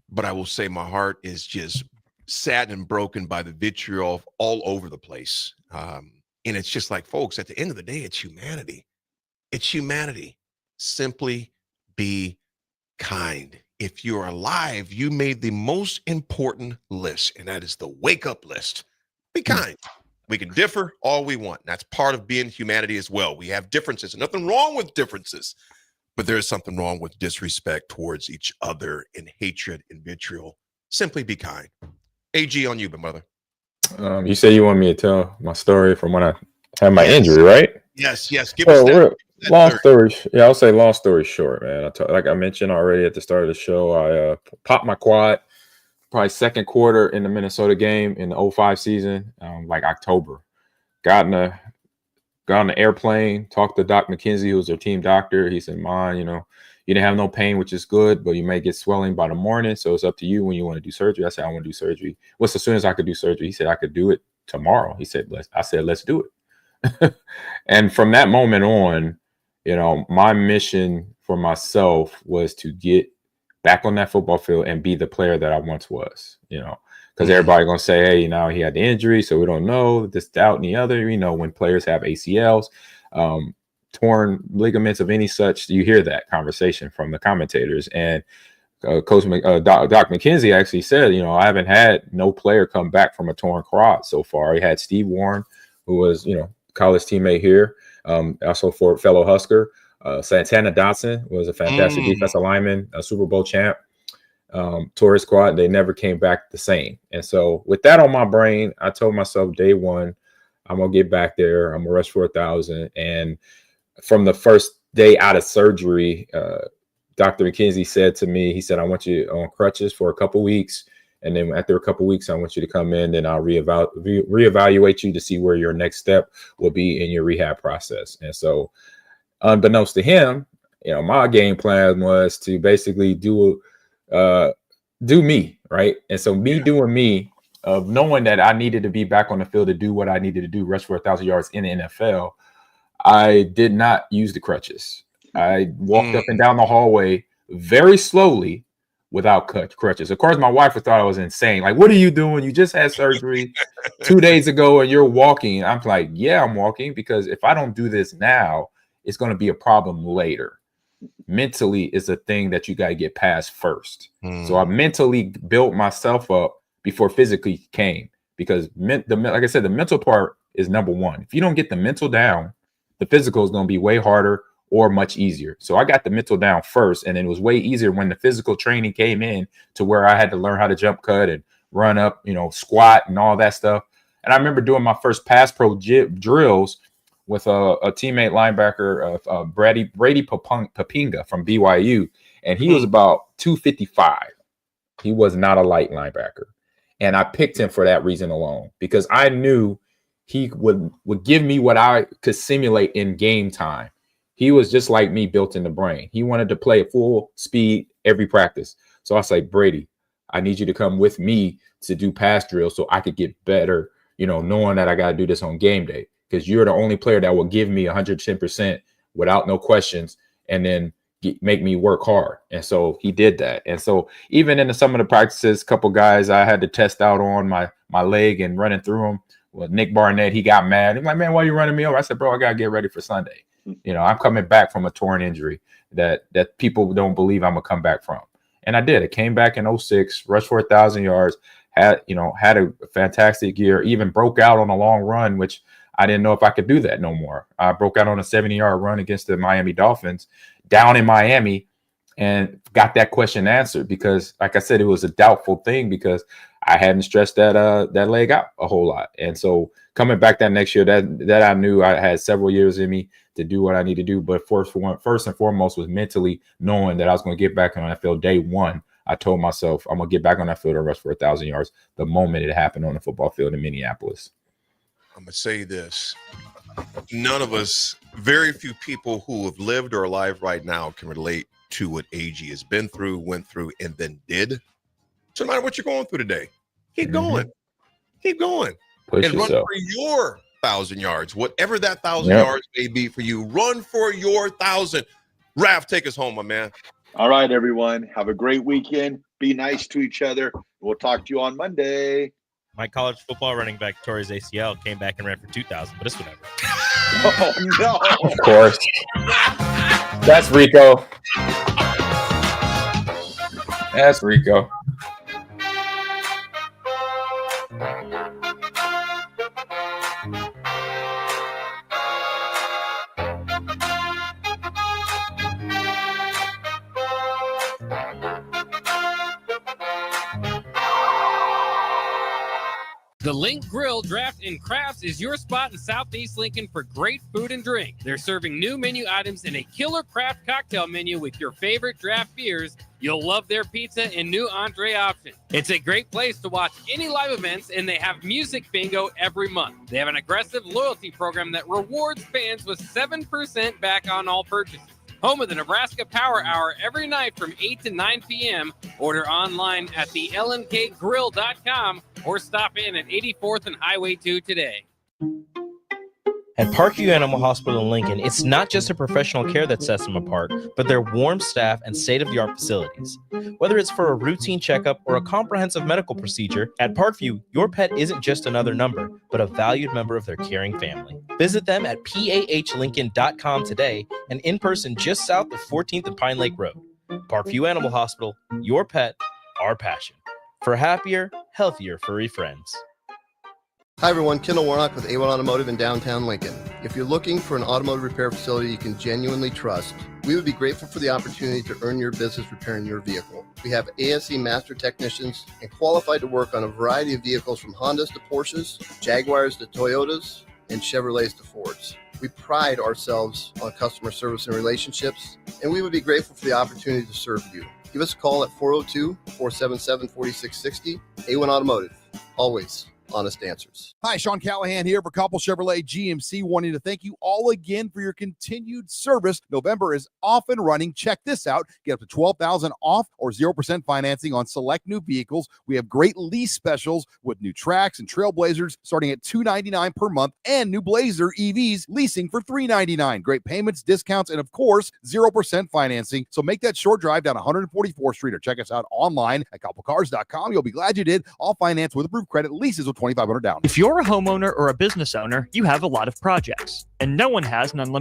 but I will say my heart is just saddened and broken by the vitriol all over the place. And it's just like, folks, at the end of the day, it's humanity. It's humanity. Simply be kind. If you're alive, you made the most important list, and that is the wake up list. Be kind. We can differ all we want. That's part of being humanity as well. We have differences. Nothing wrong with differences, but there is something wrong with disrespect towards each other and hatred and vitriol. Simply be kind. AG, on you, my mother.
You said you want me to tell my story from when I had my injury, right?
Yes. Give us that.
Long story. Yeah, I'll say long story short, man. Like I mentioned already at the start of the show, I popped my quad probably second quarter in the Minnesota game in the 2005 season, like October. Got on the airplane, talked to Doc McKenzie, who was their team doctor. He said, "Man, you didn't have no pain, which is good, but you may get swelling by the morning, so it's up to you when you want to do surgery." I said, "I want to do surgery." What's as soon as I could do surgery? He said, "I could do it tomorrow." He said, let's do it. And from that moment on, my mission for myself was to get back on that football field and be the player that I once was, because everybody going to say, hey, he had the injury, so we don't know this, that, and the other. When players have ACLs, torn ligaments of any such, you hear that conversation from the commentators. And Doc McKenzie actually said, I haven't had no player come back from a torn quad so far. He had Steve Warren, who was, college teammate here, also for fellow Husker. Santana Dotson was a fantastic defensive lineman, a Super Bowl champ. tourist squad. They never came back the same. And so with that on my brain, I told myself day one, I'm going to get back there. I'm going to rush for 1,000. And from the first day out of surgery, Dr. McKenzie said to me, he said, I want you on crutches for a couple weeks. And then after a couple weeks, I want you to come in and I'll reevaluate you to see where your next step will be in your rehab process. And so unbeknownst to him, my game plan was to basically do me, right? And so me doing me, of knowing that I needed to be back on the field to do what I needed to do, rush for 1,000 yards in the NFL, I did not use the crutches. I walked up and down the hallway very slowly without crutches. Of course, my wife thought I was insane. Like, what are you doing? You just had surgery 2 days ago and you're walking. I'm like, yeah, I'm walking, because if I don't do this now, it's going to be a problem later. Mentally is a thing that you got to get past first. So I mentally built myself up before physically came, because like I said, the mental part is number one. If you don't get the mental down, the physical is going to be way harder or much easier. So I got the mental down first, and then it was way easier when the physical training came in, to where I had to learn how to jump cut and run up, squat and all that stuff. And I remember doing my first pass pro drills with a teammate linebacker of Brady Papinga from BYU, and he was about 255. He was not a light linebacker. And I picked him for that reason alone, because I knew he would give me what I could simulate in game time. He was just like me, built in the brain. He wanted to play at full speed every practice. So I was like, Brady, I need you to come with me to do pass drills so I could get better, knowing that I got to do this on game day, because you're the only player that will give me 110% without no questions, and then make me work hard. And so he did that. And so even in some of the practices, a couple guys I had to test out on my leg and running through them. Well, Nick Barnett, he got mad. He's like, man, why are you running me over? I said, bro, I got to get ready for Sunday. I'm coming back from a torn injury that people don't believe I'm going to come back from. And I did. I came back in 2006, rushed for 1,000 yards, had a fantastic year, even broke out on a long run, which I didn't know if I could do that no more. I broke out on a 70-yard run against the Miami Dolphins down in Miami, and got that question answered, because, like I said, it was a doubtful thing, because I hadn't stretched that leg out a whole lot. And so coming back that next year, that I knew I had several years in me to do what I need to do. But first and foremost was mentally knowing that I was going to get back on that field day one. I told myself I'm going to get back on that field and rush for 1,000 yards the moment it happened on the football field in Minneapolis.
I'm going to say this. None of us, very few people who have lived or are alive right now can relate to what AG has been through, went through, and then did. So no matter what you're going through today, keep going. Keep going.
Push
and
yourself.
Run for your 1,000 yards. Whatever that 1,000 yards may be for you, run for your 1,000. Raff, take us home, my man.
All right, everyone. Have a great weekend. Be nice to each other. We'll talk to you on Monday.
My college football running back tore his ACL, came back and ran for 2,000, but it's whatever.
Oh, no.
Of course. That's Rico. That's Rico.
The Link Grill, Draft, and Crafts is your spot in Southeast Lincoln for great food and drink. They're serving new menu items and a killer craft cocktail menu with your favorite draft beers. You'll love their pizza and new entree options. It's a great place to watch any live events, and they have music bingo every month. They have an aggressive loyalty program that rewards fans with 7% back on all purchases. Home of the Nebraska Power Hour every night from 8 to 9 p.m. Order online at thelnkgrill.com or stop in at 84th and Highway 2 today.
At Parkview Animal Hospital in Lincoln, it's not just a professional care that sets them apart, but their warm staff and state-of-the-art facilities. Whether it's for a routine checkup or a comprehensive medical procedure, at Parkview, your pet isn't just another number, but a valued member of their caring family. Visit them at pahlincoln.com today and in person just south of 14th and Pine Lake Road. Parkview Animal Hospital, your pet, our passion. For happier, healthier furry friends.
Hi everyone, Kendall Warnock with A1 Automotive in downtown Lincoln. If you're looking for an automotive repair facility you can genuinely trust, We would be grateful for the opportunity to earn your business repairing your vehicle. We have ASE master technicians and qualified to work on a variety of vehicles from Hondas to Porsches, Jaguars to Toyotas, and Chevrolets to Fords. We pride ourselves on customer service and relationships, and we would be grateful for the opportunity to serve you. Give us a call at 402-477-4660. A1 Automotive, always honest answers.
Hi, Sean Callahan here for Coppell Chevrolet GMC, wanting to thank you all again for your continued service. November is off and running. Check this out. Get up to $12,000 off or 0% financing on select new vehicles. We have great lease specials with new Trax and Trailblazers starting at $299 per month and new Blazer EVs leasing for $399. Great payments, discounts, and of course, 0% financing. So make that short drive down 144th Street or check us out online at CoppellCars.com. You'll be glad you did. All finance with approved credit, leases with $2,500 down.
If you're a homeowner or a business owner, you have a lot of projects, and no one has an unlimited